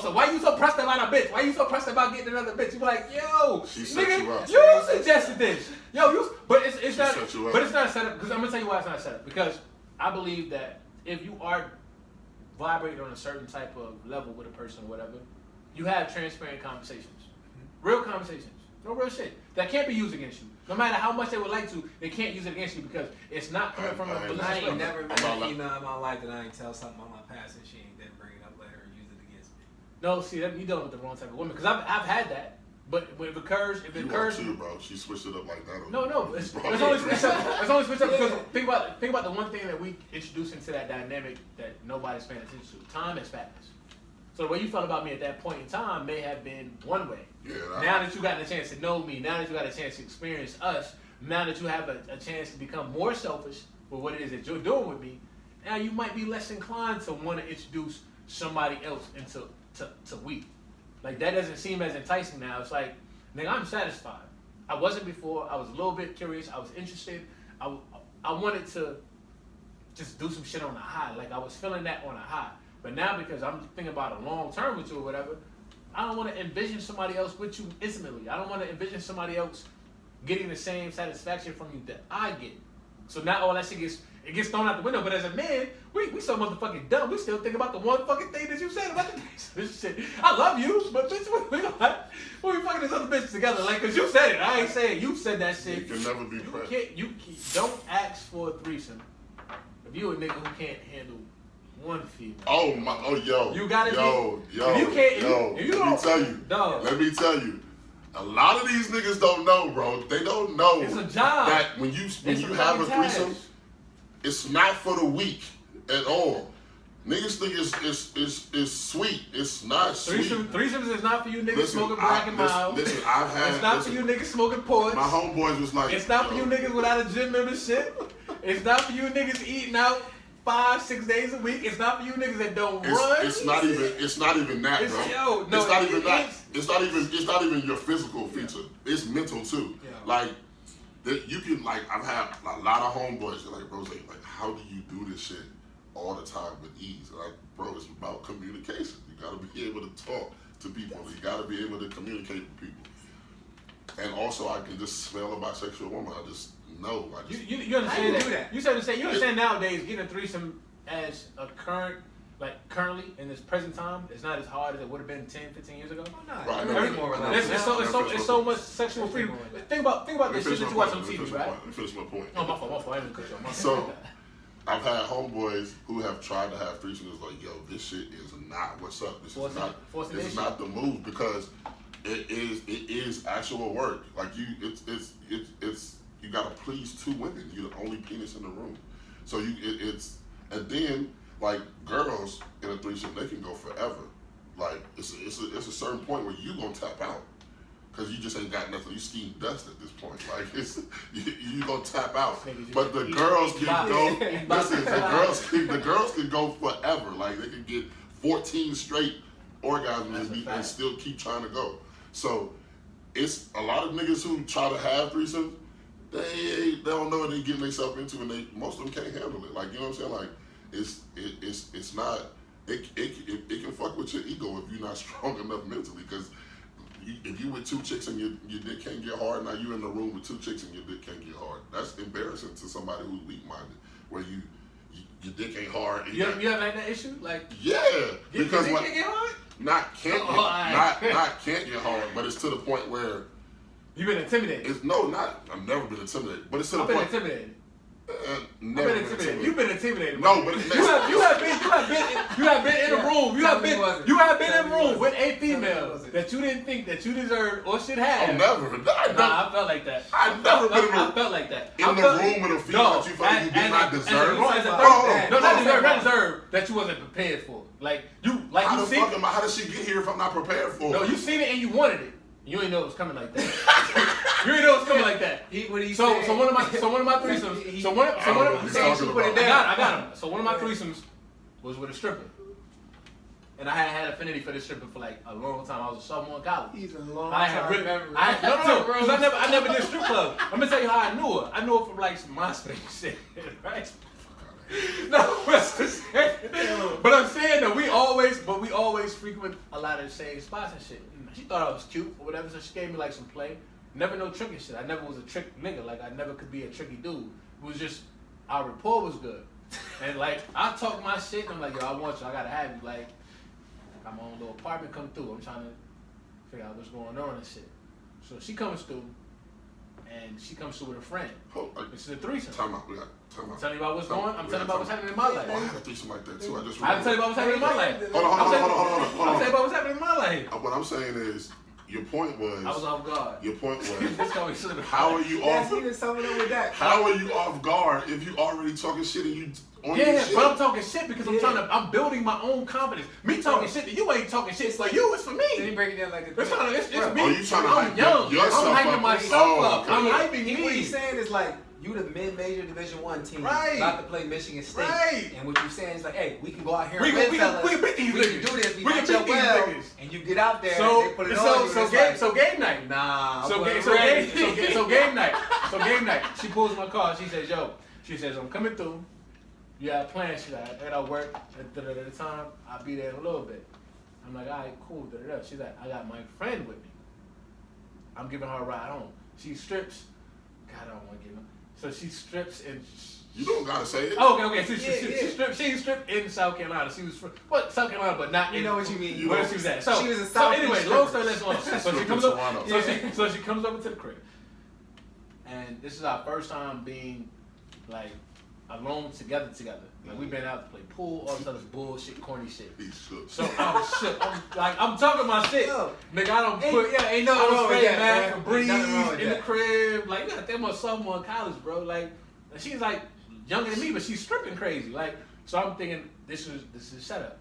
So why you so pressed about a bitch? Why you so pressed about getting another bitch? You be like, yo, nigga, you suggested this. But it's not a setup. Because I'm gonna tell you why it's not a setup. Because I believe that if you are vibrating on a certain type of level with a person or whatever, you have transparent conversations, real conversations, no real shit that can't be used against you. No matter how much they would like to, they can't use it against you because it's not coming from a malicious place. I ain't never met a female in my life that I ain't tell something on my past and she ain't then bring it up later and use it against me. No, see, you dealing with the wrong type of woman. Because I've had that. But when it occurs, too, bro. She switched it up like that. No, it's only switched up. It's only switched up because think about the one thing that we introduced into that dynamic that nobody's paying attention to. Time is fatness. So the way you felt about me at that point in time may have been one way. Yeah. Now that you got a chance to know me, now that you got a chance to experience us, now that you have a chance to become more selfish with what it is that you're doing with me, now you might be less inclined to want to introduce somebody else into we. Like, that doesn't seem as enticing now. It's like, nigga, I'm satisfied. I wasn't before. I was a little bit curious. I was interested. I wanted to just do some shit on a high. Like, I was feeling that on a high. But now, because I'm thinking about a long term with you or whatever, I don't want to envision somebody else with you intimately. I don't want to envision somebody else getting the same satisfaction from you that I get. So now all that shit it gets thrown out the window. But as a man, we so motherfucking dumb. We still think about the one fucking thing that you said about this shit. I love you, but bitch, we fucking this other bitch together. Like, cause you said it. I ain't saying you said that shit. You can never be present. You don't ask for a threesome if you a nigga who can't handle one female. Oh my! Oh yo! You gotta yo. If you can't, Let me tell you. A lot of these niggas don't know, bro. They don't know. It's a job. That when you have a threesome, it's not for the weak at all. Niggas think it's sweet. It's not sweet. Threesomes is not for you niggas smoking black and mild. Listen, it's not for you niggas smoking ports. My homeboys was like, it's not for you niggas without a gym membership. It's not for you niggas eating out 5-6 days a week. It's not for you niggas that don't run. It's not even that, bro. It's not even that. It's not even your physical feature. It's mental too. Yeah. Like you can I've had a lot of homeboys that like, bro, like how do you do this shit all the time with ease? Like, bro, it's about communication. You gotta be able to talk to people. You gotta be able to communicate with people. And also, I can just smell a bisexual woman. I just know. You understand that? You understand nowadays getting a threesome as a currently in this present time, it's not as hard as it would have been 10, 15 years ago. Right. It's so much sexual freedom. Think about this shit that you watch on TV, right? Let me finish my point. Oh, my fault. I didn't cut you off. So, I've had homeboys who have tried to have threesomes like, yo, this shit is not what's up. This is not the move, because it is actual work. Like it's you gotta please two women. You're the only penis in the room. So and then like girls in a threesome, they can go forever. Like it's a certain point where you gonna tap out. Cause you just ain't got nothing. You steam dust at this point. Like you gonna tap out. But the girls can go. Listen, the girls can go forever. Like they can get 14 straight orgasms and still keep trying to go. So it's a lot of niggas who try to have threesomes. They don't know what they getting themselves into, and most of them can't handle it. Like, you know what I'm saying? Like it's not. It can fuck with your ego if you're not strong enough mentally. Because if you with two chicks and your dick can't get hard, now you in the room with two chicks and your dick can't get hard. That's embarrassing to somebody who's weak-minded. Where your dick ain't hard. And you ever had that issue? Like, yeah, because your dick can't get hard? Not can't get hard, but it's to the point where you've been intimidated. I've never been intimidated, but it's to the point. I've been intimidated. Never been intimidated. You've been intimidated. No, but you have been in a room. You have been in a room with a female that you didn't think that you deserved or should have. Oh, never. I felt like that. I felt like that. In the room with a female that you felt you did not deserve. Not deserve that you wasn't prepared for. How did she get here if I'm not prepared for? No, you seen it and you wanted it. You ain't know it was coming like that. You ain't know it was coming like that. So one of my threesomes. I got him. So one of my threesomes was with a stripper, and I had affinity for this stripper for like a long time. I was a sophomore in college. He's a long time memory. Because I never did strip club. I'm gonna tell you how I knew her. I knew her from like some MySpace shit, right? No, but I'm saying that we always frequent a lot of the same spots and shit. She thought I was cute or whatever, so she gave me like some play. Never no tricky shit. I never was a trick nigga. Like I never could be a tricky dude. It was just our rapport was good, and like I talk my shit. And I'm like, yo, I want you. I gotta have you. Like, got my own little apartment come through. I'm trying to figure out what's going on and shit. So she comes through. And she comes through with a friend. This is a threesome. Time out. I'm telling you about what's going on. I'm telling you about what's happening in my life. I had a threesome like that too. I'm telling you about what's happening in my life. Hold on. I'm telling you about what's happening in my life. What I'm saying is, your point was. I was off guard. Your point was. How are you off? How are you off guard if you already talking shit and you? Yeah, but I'm talking shit because I'm building my own confidence. Me talking shit that you ain't talking shit for you, it's for me. Then you break it down like it's me. Are you trying to I'm young. I'm hyping myself up. Okay. I'm hyping me. What he's saying is like, you the mid-major Division I team, about to play Michigan State, and what you're saying is like, hey, we can go out here and win, fellas. We can beat these niggas. We can do this. We can beat these niggas. And you get out there and they put it on you. So game night. Nah. So game night. She pulls my car. She says, I'm coming through. You have plans. She's like, I gotta work at the time. I'll be there in a little bit. I'm like, all right, cool. She's like, I got my friend with me. I'm giving her a ride home. She strips. God, I don't want to give her. So she strips and You don't gotta say it. Oh, okay. She stripped in South Carolina. She was from South Carolina, but not. You know what you mean? Where she was at. So she was a South. So anyway, long story let's go on. So she comes up. Yeah. So she comes over to the crib, and this is our first time being like alone together. Like we've been out to play pool, all this other bullshit, corny shit. He's shook. So I'm shook. I'm talking my shit. Yo, nigga, I don't put. Ain't no wrong with that, man. man. Febreze in the crib. Like you got to think about sophomore in college, bro. Like she's like younger than me, but she's stripping crazy. Like so, I'm thinking this is setup.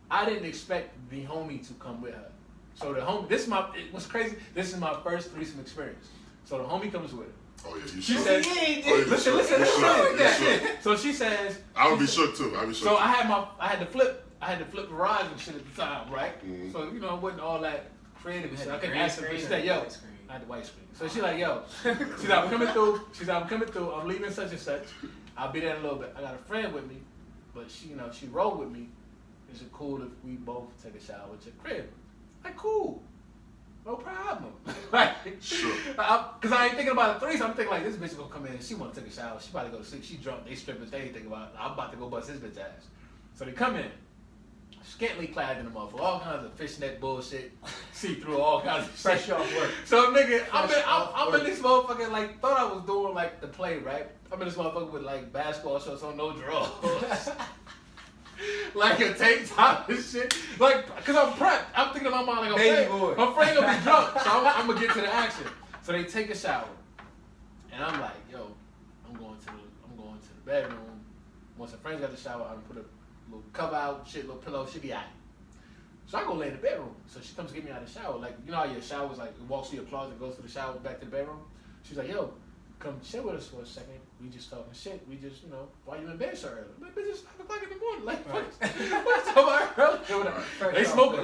I didn't expect the homie to come with her. So the homie, what's crazy. This is my first threesome experience. So the homie comes with her. Oh yeah, you She shook. says, listen. So she says, I would be shook too. I'd be shook. So too. I had to flip Verizon shit at the time, right? Mm-hmm. So you know, it wasn't all that creative shit. I couldn't ask her. She said, "Yo, I had the white screen." So she's like, "Yo," she's like, "I'm coming through." She's like, "I'm coming through. I'm leaving such and such. I'll be there in a little bit. I got a friend with me, but she rolled with me. Is it cool if we both take a shower at your crib?" Like, cool. No problem. Like, sure. Because I ain't thinking about a threesome. I'm thinking like this bitch is gonna come in. She want to take a shower. She probably go to sleep. She drunk. They strippers. They ain't thinking about. I'm about to go bust this bitch ass. So they come in, scantily clad in the motherfucker, all kinds of fishnet bullshit, see through all kinds of fresh shit. off work. So nigga, I'm in this motherfucker like thought I was doing like the play, right? I'm in this motherfucker with like basketball shorts on, no drawers. Like a tank top and shit. Like, cause I'm prepped. I'm thinking in my mind like I'm afraid gonna be drunk. So I'm gonna get to the action. So they take a shower. And I'm like, yo, I'm going to the bedroom. Once the friends got the shower, I'm gonna put a little cover out, shit, little pillow, shit be out. So I go lay in the bedroom. So she comes get me out of the shower. Like, you know how your shower's like, it walks through your closet, goes through the shower, back to the bedroom? She's like, yo, come chill with us for a second. We just talking shit. We just, why you in bed so early? Like, bitch, it's 5 o'clock in the morning. Like, what's so early? They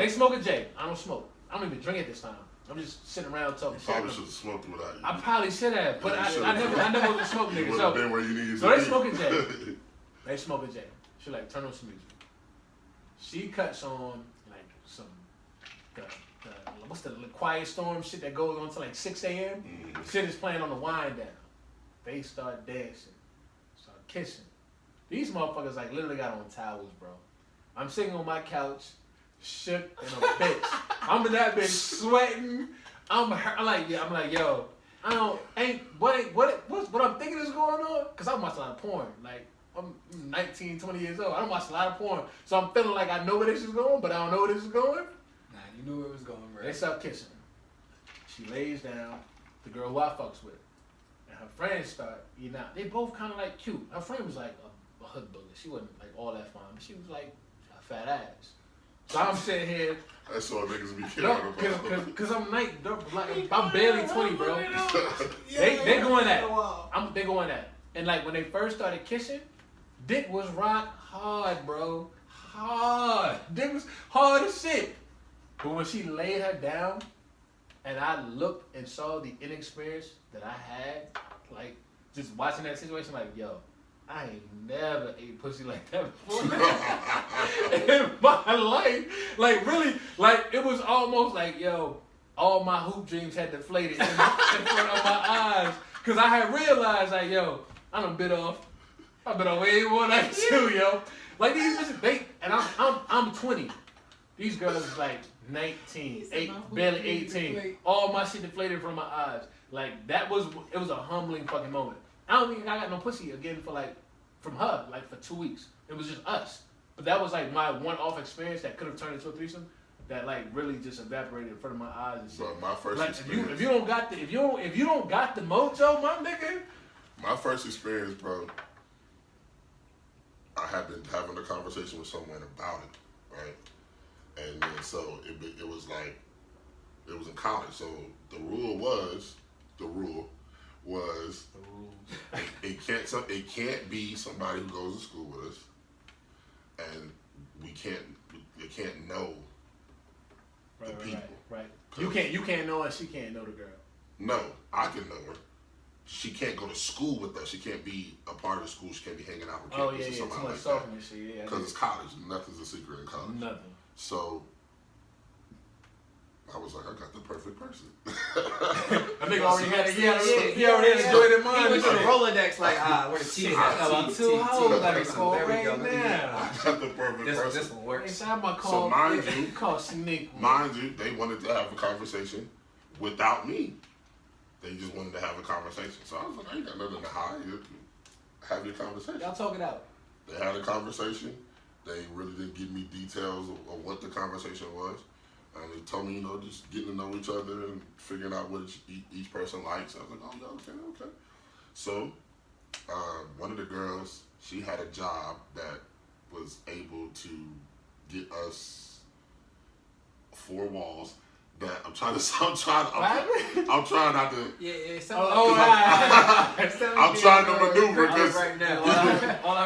smoke a J. I don't smoke. I don't even drink it this time. I'm just sitting around talking shit. Probably should have smoked without you. I probably should have, but I never was a smoke nigga. So been where you needed so to they be. smoking J. They smoking J. She like, turn on some music. She cuts on like some what's the quiet storm shit that goes on till like 6 a.m. Mm-hmm. Shit is playing on the wind down. They start dancing, start kissing. These motherfuckers like literally got on towels, bro. I'm sitting on my couch, shook and a bitch. I'm in that bitch sweating. I'm like, yo, what I'm thinking is going on? Cause I watch a lot of porn. Like I'm 19, 20 years old. I don't watch a lot of porn, so I'm feeling like I know where this is going, but I don't know where this is going. Nah, you knew where it was going, bro. They start kissing. She lays down. The girl who I fucks with. Her friends start eating out. They both kind of like cute. Her friend was like a hood bully. She wasn't like all that fine, but she was like a fat ass. So I'm sitting here. That's all niggas be killing about. Cause I'm like I'm barely 20, bro. They going at it. They going at it. And like when they first started kissing, dick was rock hard, bro. Hard. Dick was hard as shit. But when she laid her down, and I looked and saw the inexperience that I had, like, just watching that situation, like, yo, I ain't never ate pussy like that before in my life. Like, really, like, it was almost like, yo, all my hoop dreams had deflated in front of my eyes. Because I had realized, like, yo, I done bit off way more than you, yo. Like, these bitches, and I'm 20. These girls is like 19, barely 18. All my shit deflated from my eyes. Like it was a humbling fucking moment. I don't think I got no pussy again from her, like for 2 weeks. It was just us. But that was like my one-off experience that could have turned into a threesome that like really just evaporated in front of my eyes and shit. But my first like, experience. If you don't got the mojo, my nigga. My first experience, bro. I had been having a conversation with someone about it, right? And then so it was like, it was in college. So the rule was, it can't be somebody who goes to school with us, and you can't know the people. Right. You can't know her. She can't know the girl. No, I can know her. She can't go to school with us. She can't be a part of the school. She can't be hanging out with campus or something like that. Because it's college. Nothing's a secret in college. Nothing. So I was like, I got the perfect person. I think already had it. He already had enjoyed it in mind. He went to the Rolodex like, where the T's at. Two hoes There like a call we right go. now. I got the perfect person. This one works. Inside my call, So mind you, call Sneak. mind you, they wanted to have a conversation without me. They just wanted to have a conversation. So I was like, I ain't got nothing to hide. Have your conversation. Y'all talk it out. They had a conversation. They really didn't give me details of what the conversation was. They told me, just getting to know each other and figuring out what each person likes. I was like, oh, yeah, okay. So one of the girls, she had a job that was able to get us 4 walls. That I'm trying not to. Yeah. I'm trying to maneuver because right now.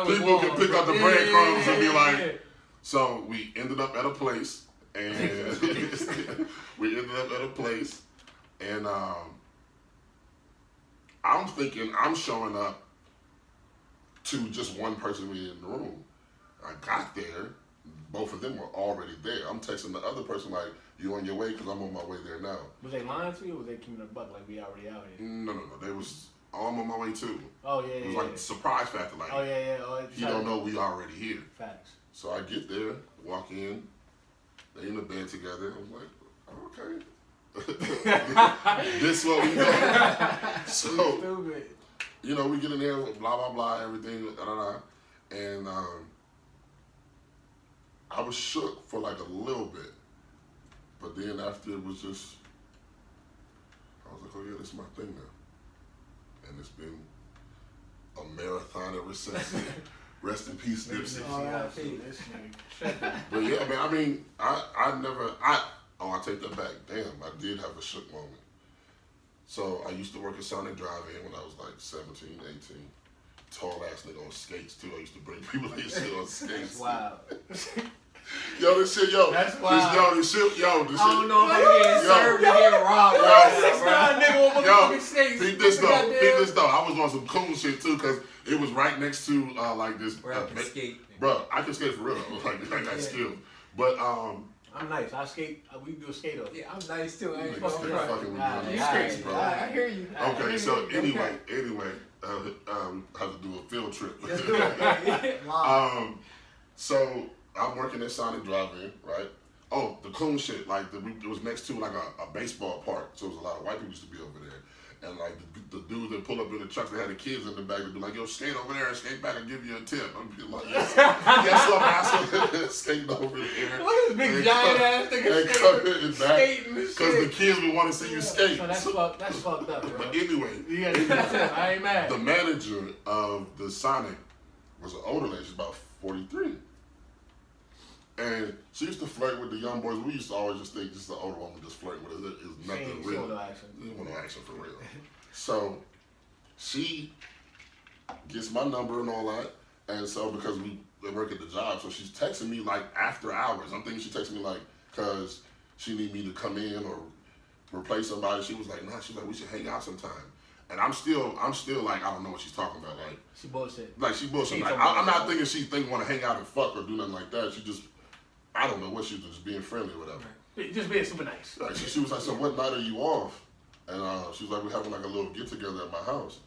people can pick up the breadcrumbs and be like. So we ended up at a place, and I'm thinking I'm showing up to just one person in the room. I got there, both of them were already there. I'm texting the other person like, "You on your way? Because I'm on my way there now." Was they lying to you, or was they keeping a buck like we already out here? No. They was. Oh, I'm on my way too. Oh yeah. It was like the surprise factor, like. Oh yeah. You don't know we already here. Facts. So I get there, walk in, they in the bed together. I'm like, okay. This what we do. So, we get in there, blah, blah, blah, everything, and I was shook for like a little bit. But then after it was just, I was like, oh yeah, this is my thing now. And it's been a marathon ever since. Rest in peace, Nipsey. But yeah, man, I take that back. Damn, I did have a shook moment. So I used to work at Sonic Drive-In when I was like 17, 18. Tall ass nigga on skates too. I used to bring people that shit on skates. Wow. Yo, this shit, That's wild. This shit. I don't know if I'm getting served or getting robbed. Peep this though. I was on some cool shit too, cause it was right next to like this. Where I can skate. Bro, I can skate for real. Like I got skill. But I'm nice. I skate. We do a skate off. Yeah, I'm nice too. I ain't fucking with you skates, bro. I hear you. Okay, so anyway, have to do a field trip. Let's do it. So I'm working at Sonic Drive-In, right? Oh, the cool shit, like it was next to like a baseball park, so there was a lot of white people used to be over there. And like the dudes that pull up in the trucks that had the kids in the back would be like, yo, skate over there and skate back and give you a tip. I'm be like, yes, I'm asshole. Skating over there. Look at this big giant ass nigga skating because the kids would want to see you skate. So that's fucked up, bro. But anyway, I ain't mad. The manager of the Sonic was an older lady. She's about 43. And she used to flirt with the young boys. We used to always just think just the older woman just flirting with us. It's nothing real. No action. There's no action for real. So she gets my number and all that. And so because we work at the job, so she's texting me like after hours. I'm thinking she texted me like because she need me to come in or replace somebody. She was like, nah, she's like, we should hang out sometime. And I'm still like, I don't know what she's talking about. Like she bullshit. Like she bullshit. Like, I'm not thinking she want to hang out and fuck or do nothing like that. She just, I don't know what she was just being friendly or whatever. Just being super nice. Like she was like, so what night are you off? And she was like, we're having like a little get together at my house.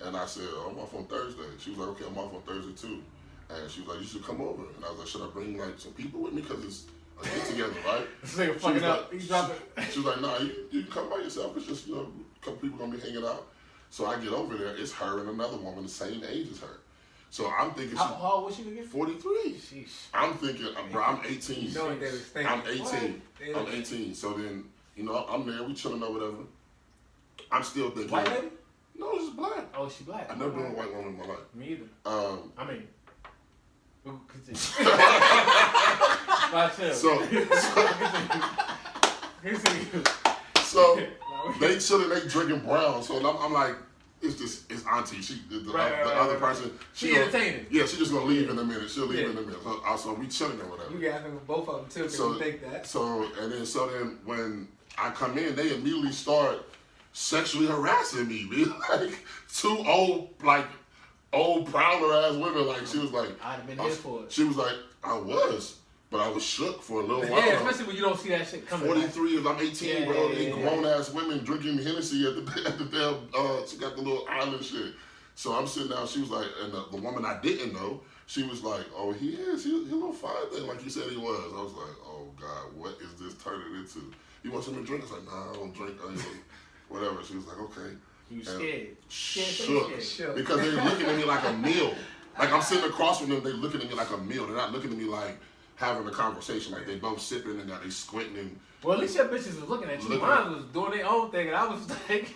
And I said, oh, I'm off on Thursday. She was like, okay, I'm off on Thursday too. And she was like, you should come over. And I was like, should I bring like some people with me? Because it's a get together, right? This nigga fucking up. He's dropping. She was like, nah, you can come by yourself. It's just, a couple people gonna be hanging out. So I get over there, it's her and another woman the same age as her. So I'm thinking how old was she again? 43. Sheesh. I'm thinking, bro, I'm 18. You know what they was thinking. I'm 18. I'm 18. So then, I'm there, we chilling or whatever. I'm still thinking. White lady? No, she's black. Oh, she black. I've never been a white woman in my life. Me either. I mean, continue. So they chilling, they drinking brown. So I'm like, it's auntie. She the other person. She entertaining. Yeah, she just gonna leave in a minute. She'll leave in a minute. So we chilling or whatever. You got both of them too. So you think that. So then when I come in, they immediately start sexually harassing me. Like two old prowler ass women. Like she was like, I'd have been here for it. She was like, I was. But I was shook for a little while. Yeah, especially when you don't see that shit coming. 43, I'm 18, bro. They grown-ass women drinking Hennessy at the damn, she got the little island shit. So I'm sitting down, she was like, and the woman I didn't know, she was like, oh, he is. He a little fine thing, like you said he was. I was like, oh, God, what is this turning into? You want something to drink? I was like, nah, I don't drink. Whatever. She was like, okay. You scared. Shook. Because they were looking at me like a meal. Like I'm sitting across from them, they looking at me like a meal. They're not looking at me like having a conversation. Like they both sipping and they squinting. And well, at least your bitches was looking at you. Mine was doing their own thing, and I was like,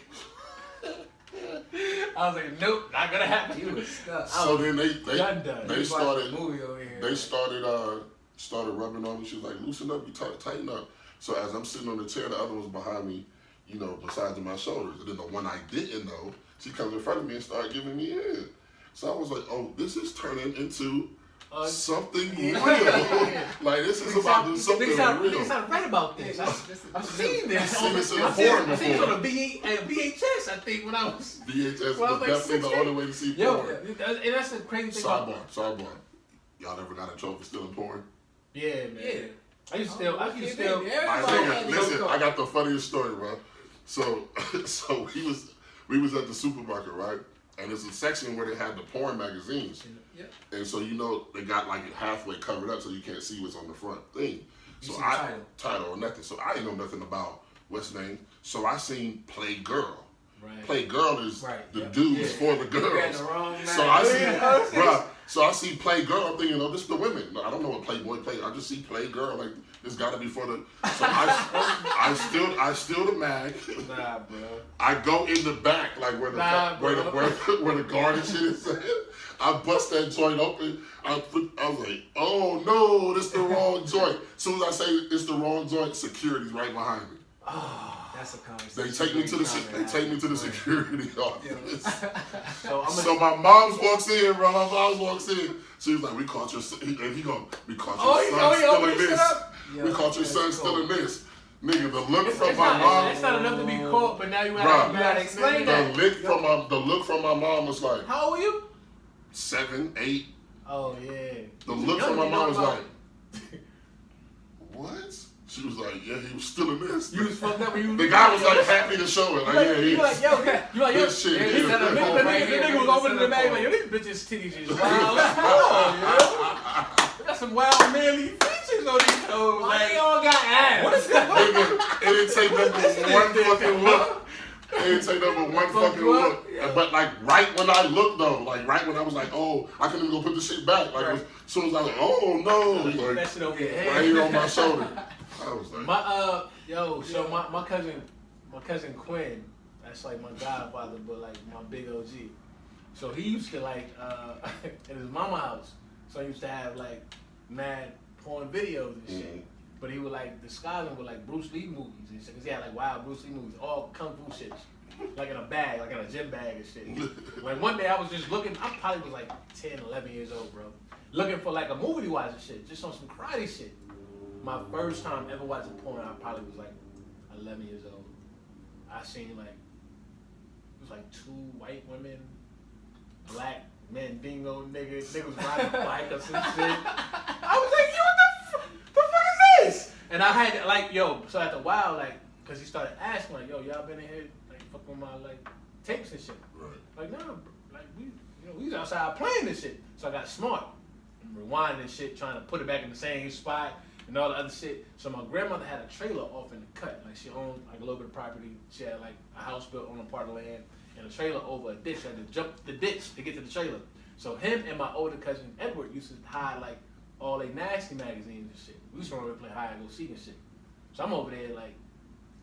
nope, not gonna happen. You was stuck. So then they started rubbing on me. She was like, loosen up, you tighten up. So as I'm sitting on the chair, the other one's behind me, you know, besides my shoulders. And then the one I didn't know, she comes in front of me and started giving me head. So I was like, oh, this is turning into something real. Like, this is about to do something real. Niggas not right about this. I've seen this. I've seen this in porn before. I seen it on a VHS, I think, when I was... VHS was definitely the only way to see porn. And that's the crazy thing Sidebar. Y'all never got in trouble for stealing porn? Yeah, man. Yeah. I used to steal. Listen, I got the funniest story, bro. So we was at the supermarket, right? And there's a section where they had the porn magazines. Yep. And so, you know, they got like it halfway covered up so you can't see what's on the front thing. So title or nothing. So I didn't know nothing about what's name. So I seen Play Girl. Right. Play Girl is the dudes for the girls. The wrong so I see Play Girl. I'm thinking, oh, this is the women. No, I don't know what Playboy Play. I just see Play Girl. Like this got to be for the. So I steal the mag. Nah, bro. I go in the back, like where the guard and shit is at. I bust that joint open. I was like, oh no, this the wrong joint. As soon as I say it's the wrong joint, security's right behind me. Oh. That's a conversation. They take me to the security office. So my mom walks in, bro. My mom walks in. She was like, "We caught your son. We caught your son stealing this. We caught your son stealing this." Nigga, the look from my mom. It's not enough to be caught, but now you gotta explain that. The look from my mom was like, how old are you? 7, 8. Oh yeah. The look from my mom was like, what? She was like, yeah, he was stealing this. You was fucked up when you. The guy was like happy to show it. Like, you like, yo, this shit. The nigga was opening the bag like, yo, these bitches' titties is wild. Got some wild manly features on these toes. Why they all got ass? What is that? It didn't take number one fucking look. It didn't take number one fucking look. Yeah. But like right when I looked though, like right when I was like, oh, I couldn't even go put the shit back. Like as soon as I was like, oh no, like, that shit over your head. Right here on my shoulder. I was like, my cousin Quinn, that's like my godfather, but like my big OG. So he used to like at his mama house. So he used to have like mad porn videos and shit. But he would like disguise them with like Bruce Lee movies and shit. Cause he had like wild Bruce Lee movies, all kung fu shit. Like in a bag, like in a gym bag and shit. Like one day I was just looking, I probably was like 10, 11 years old, bro. Looking for like a movie to watch and shit, just on some karate shit. My first time ever watching porn, I probably was like 11 years old. I seen like, it was like 2 white women, black men, dingo niggas riding a bike or some shit. I was like, yo, what the fuck is this? And I had like, yo, so after a while, like, cause he started asking like, yo, y'all been in here like fucking with my like tapes and shit. Right. Like, nah, like we was outside playing this shit. So I got smart, rewinding and shit, trying to put it back in the same spot. And all the other shit. So my grandmother had a trailer off in the cut. Like she owned like a little bit of property. She had like a house built on a part of land and a trailer over a ditch. I had to jump the ditch to get to the trailer. So him and my older cousin Edward used to hide like all they nasty magazines and shit. We used to run over and play hide and go seek and shit. So I'm over there like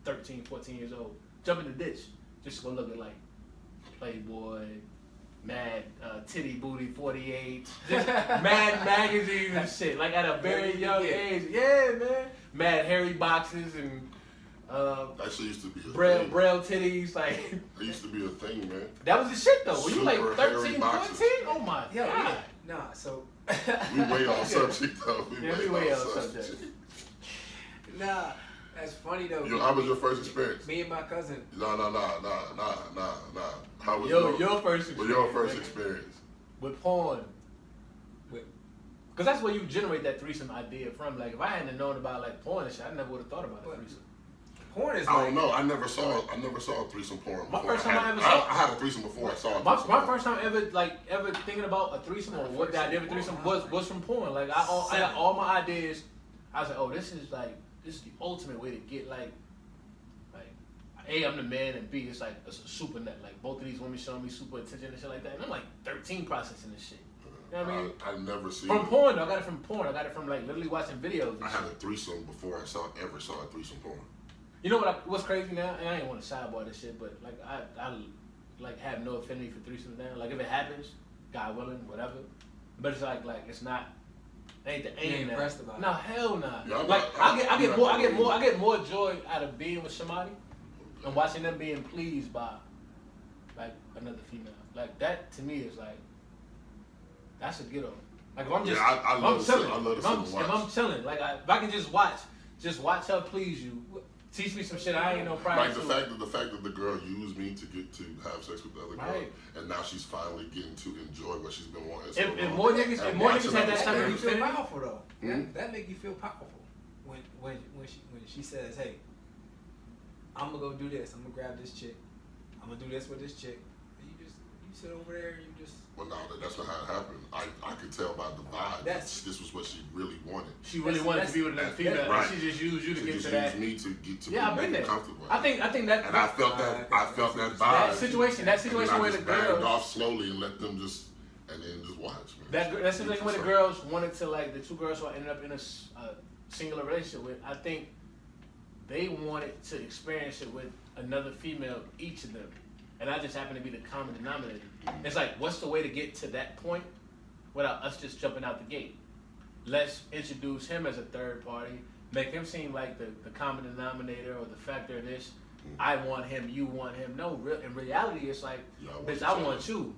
13, 14 years old, jumping the ditch just to go look at like Playboy, Mad Titty Booty 48, just mad magazines and shit. Like at a very young age. Yeah, man. Mad hairy boxes and that shit used to be a thing. Braille titties, like it used to be a thing, man. That was the shit though. When you like 13, 14? Oh my god. Nah, so we way off subject though. We way off subject. Nah. That's funny though. How was your first experience? Me and my cousin. Nah. How was your first experience? Your first experience with porn? Because that's where you generate that threesome idea from. Like, if I hadn't known about like porn and shit, I never would have thought about a threesome. Porn is I don't know. I never saw a threesome porn before. My first time I ever saw. I had a threesome before I saw it. My first time ever thinking about a threesome or what the idea of a threesome was from porn. Like I got all my ideas. I was like, oh, this is the ultimate way to get like A, I'm the man, and B, it's like a super net. Like both of these women showing me super attention and shit like that, and I'm like 13 processing this shit. You know what I mean? I've never seen from porn. Though. I got it from porn. I got it from like literally watching videos. I had a threesome before I ever saw a threesome porn. You know what's crazy now? And I ain't want to sidebar this shit, but like I like have no affinity for threesomes now. Like if it happens, God willing, whatever. But it's like it's not. Ain't the aim now. Impressed about it. No, hell nah. Yeah, like I get more joy out of being with somebody and watching them being pleased by like another female. Like that to me is like that's a get on. Like if I'm just I love if I'm chilling, like if I can just watch her please you. Teach me some shit I ain't know prior like to. the fact that the girl used me to get to have sex with the other girl, right. And now she's finally getting to enjoy what she's been wanting. If more niggas had that type of you feel powerful though. Mm-hmm. That make you feel powerful when she says, "Hey, I'm gonna go do this. I'm gonna grab this chick. I'm gonna do this with this chick." And you sit over there and you just. Well, no, that's not how it happened. I could tell by the vibe. This was what she really wanted. She really wanted to be with another female, right. and she just used you to get to that. that. Me to get to yeah, I've been there. Comfortable. I think that. And I felt that vibe. That situation where the girls off slowly and let them just and then just watch. Man. That situation where the girls wanted to like the two girls who ended up in a singular relationship with. I think they wanted to experience it with another female, each of them. And I just happen to be the common denominator. It's like, what's the way to get to that point without us just jumping out the gate? Let's introduce him as a third party, make him seem like the common denominator or the factor in this. I want him, you want him. No, in reality, it's like, bitch, I want you.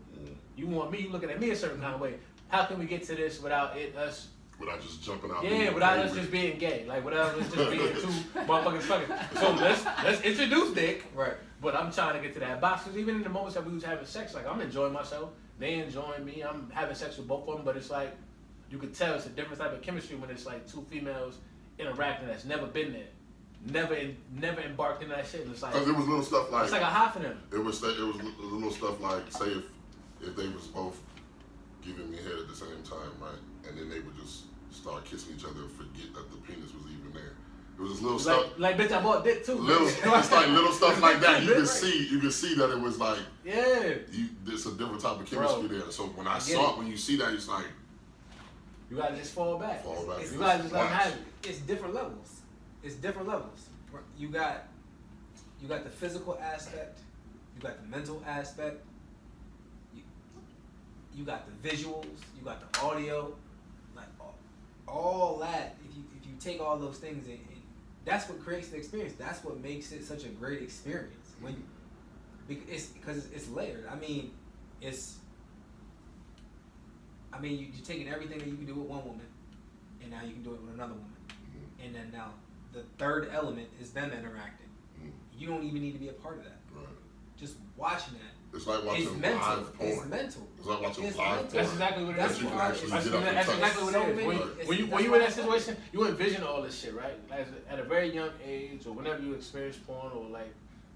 You want me, you looking at me a certain kind of way. How can we get to this without us? Without just jumping out. Yeah, without us just being gay. Like, without us just being two motherfuckers fucking. So let's introduce Dick. Right. But I'm trying to get to that box. Because even in the moments that we was having sex, like, I'm enjoying myself. They enjoying me. I'm having sex with both of them. But it's like, you could tell it's a different type of chemistry when it's like two females interacting that's never been there. Never embarked in that shit. And it's like, because it was little stuff like. It's like a high for them. It was little stuff like, say if they was both giving me head at the same time, right? And then they would just start kissing each other and forget that the penis was even there. It was just little stuff. Like bitch, I bought dick too. It's like little stuff like that. You can see that it was like, yeah. There's a different type of chemistry there. So when when you see that, it's like, you gotta just fall back. You gotta just let them have it. It's different levels. You got the physical aspect. You got the mental aspect. You got the visuals. You got the audio. Like all that. If you take all those things and that's what creates the experience. That's what makes it such a great experience. Because it's layered. I mean, you're taking everything that you can do with one woman, and now you can do it with another woman. Mm-hmm. And then now the third element is them interacting. Mm-hmm. You don't even need to be a part of that. Right. Just watching that. It's like watching live porn. It's mental. It's like watching live porn. That's exactly what it is. That's exactly what it is. When you in that situation, you envision all this shit, right? Like at a very young age, or whenever you experience porn or like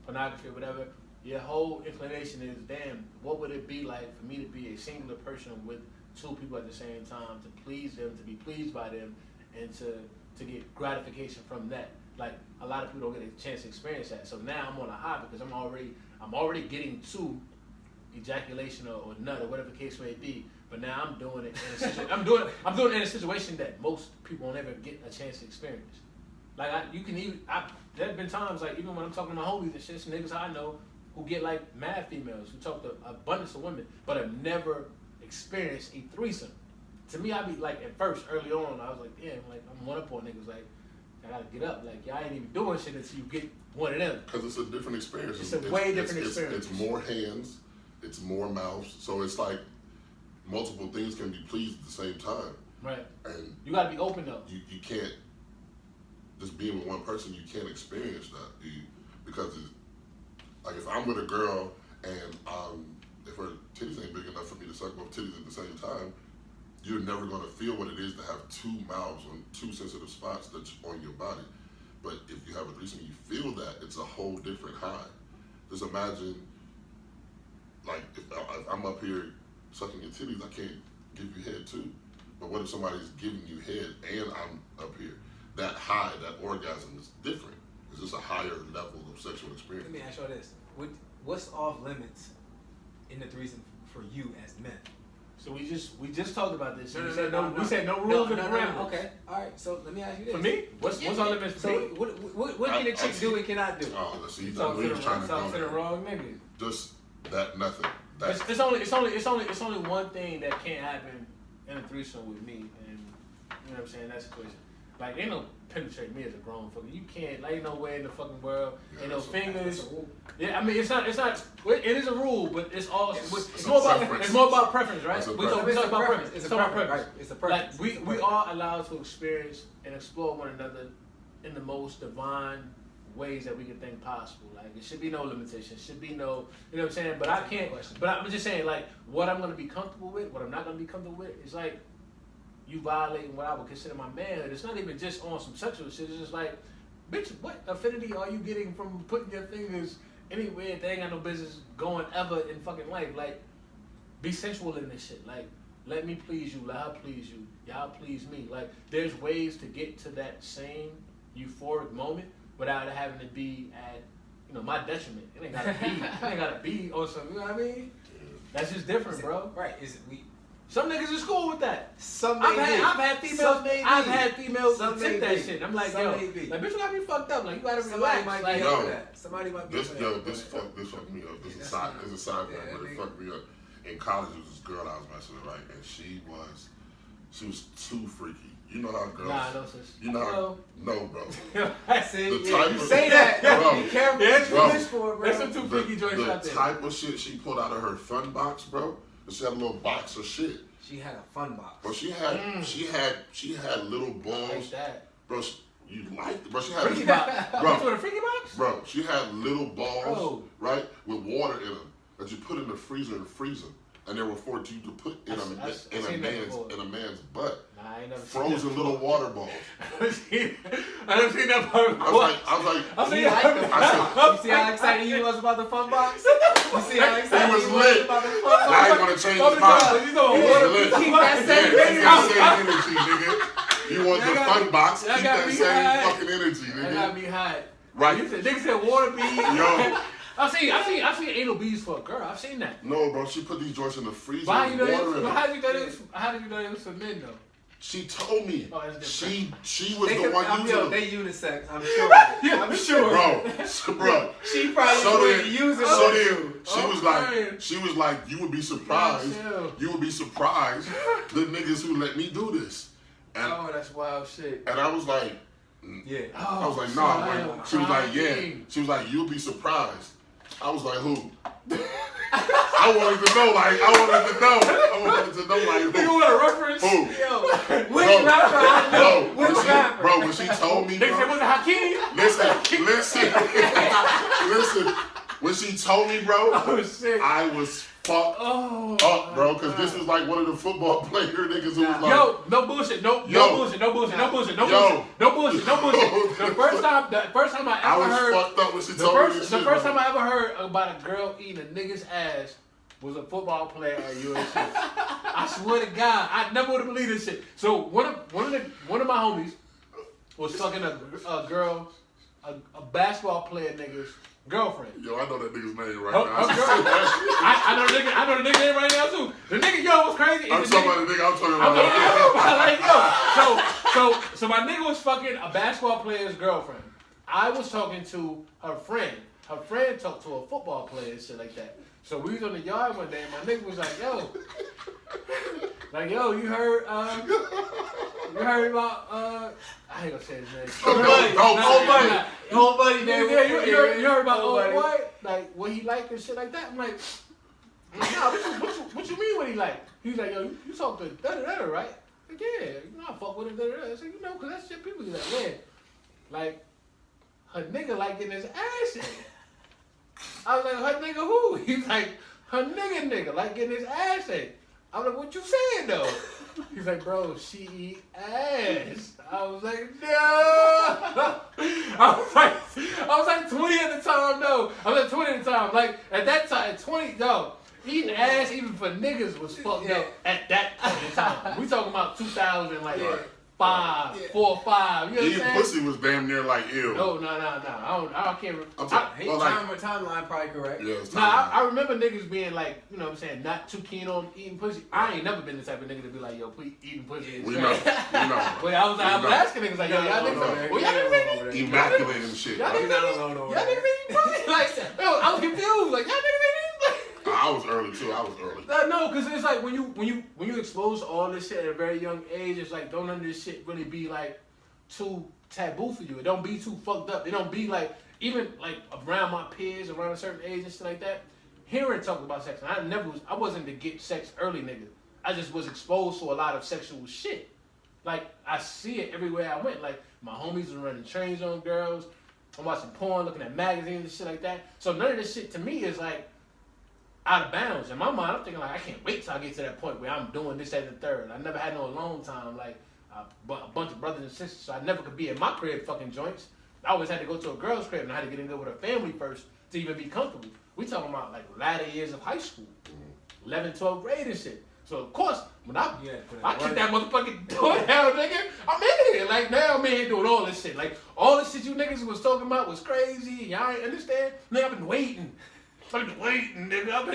pornography or whatever, your whole inclination is, damn, what would it be like for me to be a singular person with two people at the same time, to please them, to be pleased by them, and to get gratification from that. Like a lot of people don't get a chance to experience that. So now I'm on a high because I'm already getting to ejaculation or nut or whatever the case may be. But now I'm doing it in a situation. I'm doing it in a situation that most people will never get a chance to experience. Like there have been times like even when I'm talking to my homies and shit, some niggas I know who get like mad females who talk to abundance of women, but have never experienced a threesome. To me, I'd be like at first early on, I was like, damn, like I'm one up on niggas like. I gotta get up. Like, y'all ain't even doing shit until you get one of them. Because it's a different experience. It's a way different experience. It's more hands. It's more mouths. So it's like multiple things can be pleased at the same time. Right. And you gotta be open though. You can't just being with one person. You can't experience that because like if I'm with a girl and if her titties ain't big enough for me to suck both titties at the same time, you're never gonna feel what it is to have two mouths on two sensitive spots that's on your body. But if you have a threesome, you feel that, it's a whole different high. Just imagine, like, if I'm up here sucking your titties, I can't give you head too. But what if somebody's giving you head and I'm up here? That high, that orgasm is different. It's just a higher level of sexual experience. Let me ask you this. What's off limits in the threesome for you as men? So we just talked about this. No, we no. said no rules and parameters. Okay, all right. So let me ask you this. For me, what's on limits for me? What can a chick do and cannot do? Oh, let's see. Talk to the wrong nigga. Just that nothing. It's only one thing that can't happen in a threesome with me, and you know what I'm saying. That's the question. Like, ain't no penetrate me as a grown fucker. You can't. Like, ain't no way in the fucking world. Ain't no fingers. Yeah, I mean, it's not. It is a rule, but it's all. It's more about preference, right? We talk about preference. It's about preference. Right. It's a preference. Like we are allowed to experience and explore one another in the most divine ways that we can think possible. Like, it should be no limitation. Should be no. You know what I'm saying? But I can't. But I'm just saying, like, what I'm gonna be comfortable with, what I'm not gonna be comfortable with, is like, you violating what I would consider my manhood. It's not even just on some sexual shit. It's just like, bitch, what affinity are you getting from putting your fingers anywhere they ain't got no business going ever in fucking life? Like, be sensual in this shit. Like, let me please you, let her please you, y'all please me. Like, there's ways to get to that same euphoric moment without it having to be at, you know, my detriment. It ain't gotta be on some, you know what I mean? That's just different, bro. Right. Some niggas is cool with that. I've had females take that shit. I'm like, yo, like, bitch, you got me fucked up. Like, you gotta relax. Somebody might be this fucked me up. This is a side fact, but it fucked me up. In college, there was this girl I was messing with, right? And she was too freaky. You know how girls. Nah, no, sis. You know how. No, bro. Say that. Bro, be careful. Bro, there's some too freaky joints out there. The type of shit she pulled out of her fun box, bro. She had a little box of shit. She had a fun box. Bro, she had little balls. Like that. Bro, you like it? Bro, she had freaky box. Bro, with a freaky box? Bro, she had little balls, right, with water in them that you put in the freezer and freeze them, and they were for you to put in a man's butt. Nah, I ain't never frozen seen that little water balls. I never seen that part before. I was like, you see how excited you was about the fun box? You see how excited he was you lit. was about the fun box? Now he's gonna change his mind. You know, keep that same energy, nigga. You want the fun box? Keep that same fucking energy, nigga. That got me hot. Right. Nigga said water bees. Yo. I've seen anal bees for a girl. I've seen that. No, bro. She put these joints in the freezer. How did you know it was for men though? She told me. Oh, she was the one using them. They unisex. I'm sure. I'm sure. Bro. She probably would use it. So then she was like, you would be surprised. You would be surprised the niggas who let me do this. And, oh, that's wild shit. And I was like, yeah. I was like, nah. Like, she was like, yeah. She was like, you'll be surprised. I was like, who? I wanted to know, like, who? You want a reference? Who? Yo, which rapper I know? Which rapper? Bro, when she told me, they said, was it Hakeem? Listen. When she told me, bro, I was fucked up, bro, because this was like one of the football player niggas who was like, yo, no bullshit. The first time I ever heard, fucked up when she told me this shit. The first time I ever heard about a girl eating a nigga's ass was a football player at USC. I swear to God, I never would have believed this shit. So one of my homies was fucking a girl, a basketball player nigga's girlfriend. Yo, I know that nigga's name right now. I know the nigga name right now too. The nigga, yo, what's crazy? I'm talking about the nigga I'm talking about. Like, yo. So my nigga was fucking a basketball player's girlfriend. I was talking to her friend. Her friend talked to a football player and shit like that. So we was on the yard one day and my nigga was like, you heard about, I ain't gonna say his name. Old buddy, you heard about old boy? Like, what he like and shit like that? I'm like, nah, what you mean what he like? He's like, yo, you talk to da-da-da, right? Like, yeah, you know I fuck with him, da-da-da. I said, you know, cause that shit people be like, yeah. Like, her nigga like getting his ass in. I was like, her nigga who? He's like, her nigga like getting his ass ate. I'm like, what you saying though? He's like, bro, she eat ass. I was like, no. I was like 20 at the time, though. I was like 20 at the time. Like at that time, 20, yo, eating ass even for niggas was fucked up at that point in time. We talking about 2000, like 4, 5. You know what I'm Eating saying? pussy was damn near like ill. No. I can't. Timeline probably correct. Yeah, it's I remember niggas being like, you know what I'm saying, not too keen on eating pussy. I ain't never been the type of nigga to be like, yo, please eating pussy. We know. But I was asking niggas like, yo, y'all niggas, immaculate and shit. Y'all niggas eating pussy? Like, yo, I was confused. Like, y'all niggas ain't eating pussy. I was early too. No, because it's like when you expose to all this shit at a very young age, it's like don't none of this shit really be like too taboo for you. It don't be too fucked up. It don't be like even like around my peers around a certain age and shit like that. Hearing talk about sex, and I wasn't to get sex early, nigga. I just was exposed to a lot of sexual shit. Like I see it everywhere I went. Like my homies are running trains on girls. I'm watching porn, looking at magazines and shit like that. So none of this shit to me is like out of bounds. In my mind, I'm thinking like I can't wait till I get to that point where I'm doing this, that, and the third. I never had no alone time, like a bunch of brothers and sisters, so I never could be in my crib fucking joints. I always had to go to a girl's crib and I had to get in there with her family first to even be comfortable. We talking about like latter years of high school, 11th, 12th grade and shit. So of course, when I kick that motherfucking door down, nigga, I'm in here. Like now I'm in here doing all this shit. Like all this shit you niggas was talking about was crazy. Y'all ain't understand? Nigga, I've been waiting, nigga. I've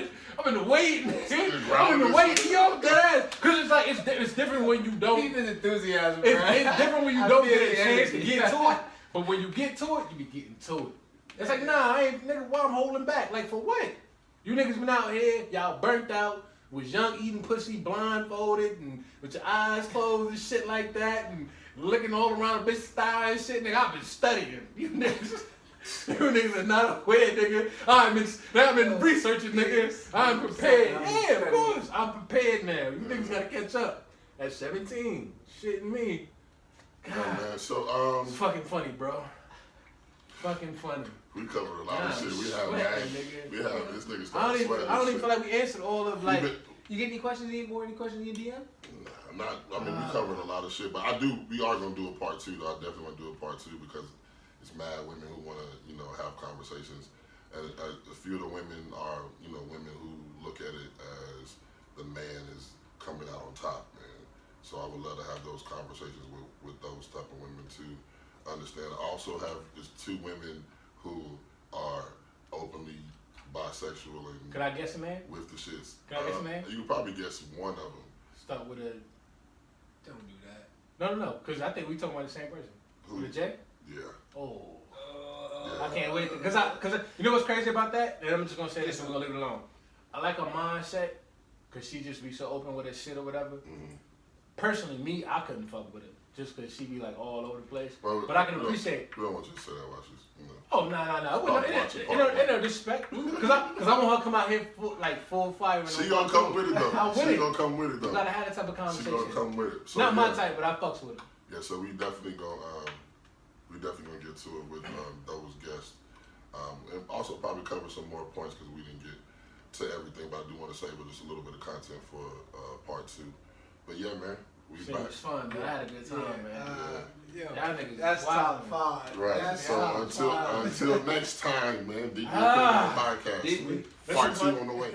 been waiting. I've been waiting, yo, dead ass. Cause it's like it's different when you don't. Keep his enthusiasm, It's different when you don't get a chance to get to it. But when you get to it, you be getting to it. It's like, nah, I ain't, nigga, why I'm holding back? Like, for what? You niggas been out here, y'all burnt out, was young eating pussy, blindfolded, and with your eyes closed and shit like that, and looking all around a bitch's thigh and shit, nigga, I've been studying. You niggas are not aware, nigga. I've been researching, nigga. I'm prepared. Yeah, of course. I'm prepared now. You niggas gotta catch up. At 17, shitting me. God. Yeah, man. So, it's fucking funny, bro. Fucking funny. We covered a lot of shit. We have this nigga started sweating. I don't even feel like we answered all of like. You get any questions? Any questions in your DM? Nah, we covered a lot of shit, but we are gonna do a part 2. Though. I definitely want to do a part 2 because it's mad women who want to, have conversations, and a few of the women are, women who look at it as the man is coming out on top, man. So I would love to have those conversations with those type of women to understand. I also have just 2 women who are openly bisexual and. Can I guess a man? With the shits. Can I guess a man? You could probably guess one of them. Start with a. Don't do that. No, because I think we talking about the same person. Who? With a J? Yeah. Oh. Yeah. I can't wait because you know what's crazy about that? And I'm just gonna say this and we're gonna leave it alone. I like her mindset because she just be so open with her shit or whatever. Mm-hmm. Personally, me, I couldn't fuck with it just because she be like all over the place. But I can appreciate. We don't want you to say that while she's. Oh no! In no disrespect, because I want her to come out here full fire. She gonna come with it though. She gonna come with it though. You gotta have that type of conversation. She gonna come with it. So, not my type, but I fucks with her. Yeah, so we definitely gonna get to it with those guests, and also probably cover some more points because we didn't get to everything. But I do want to save just a little bit of content for part 2. But yeah, man, we back. It was fun, man. I had a good time, man. Yeah, that's top 5. Right. That's so until next time, man. DB Podcast. Part 2 on the way.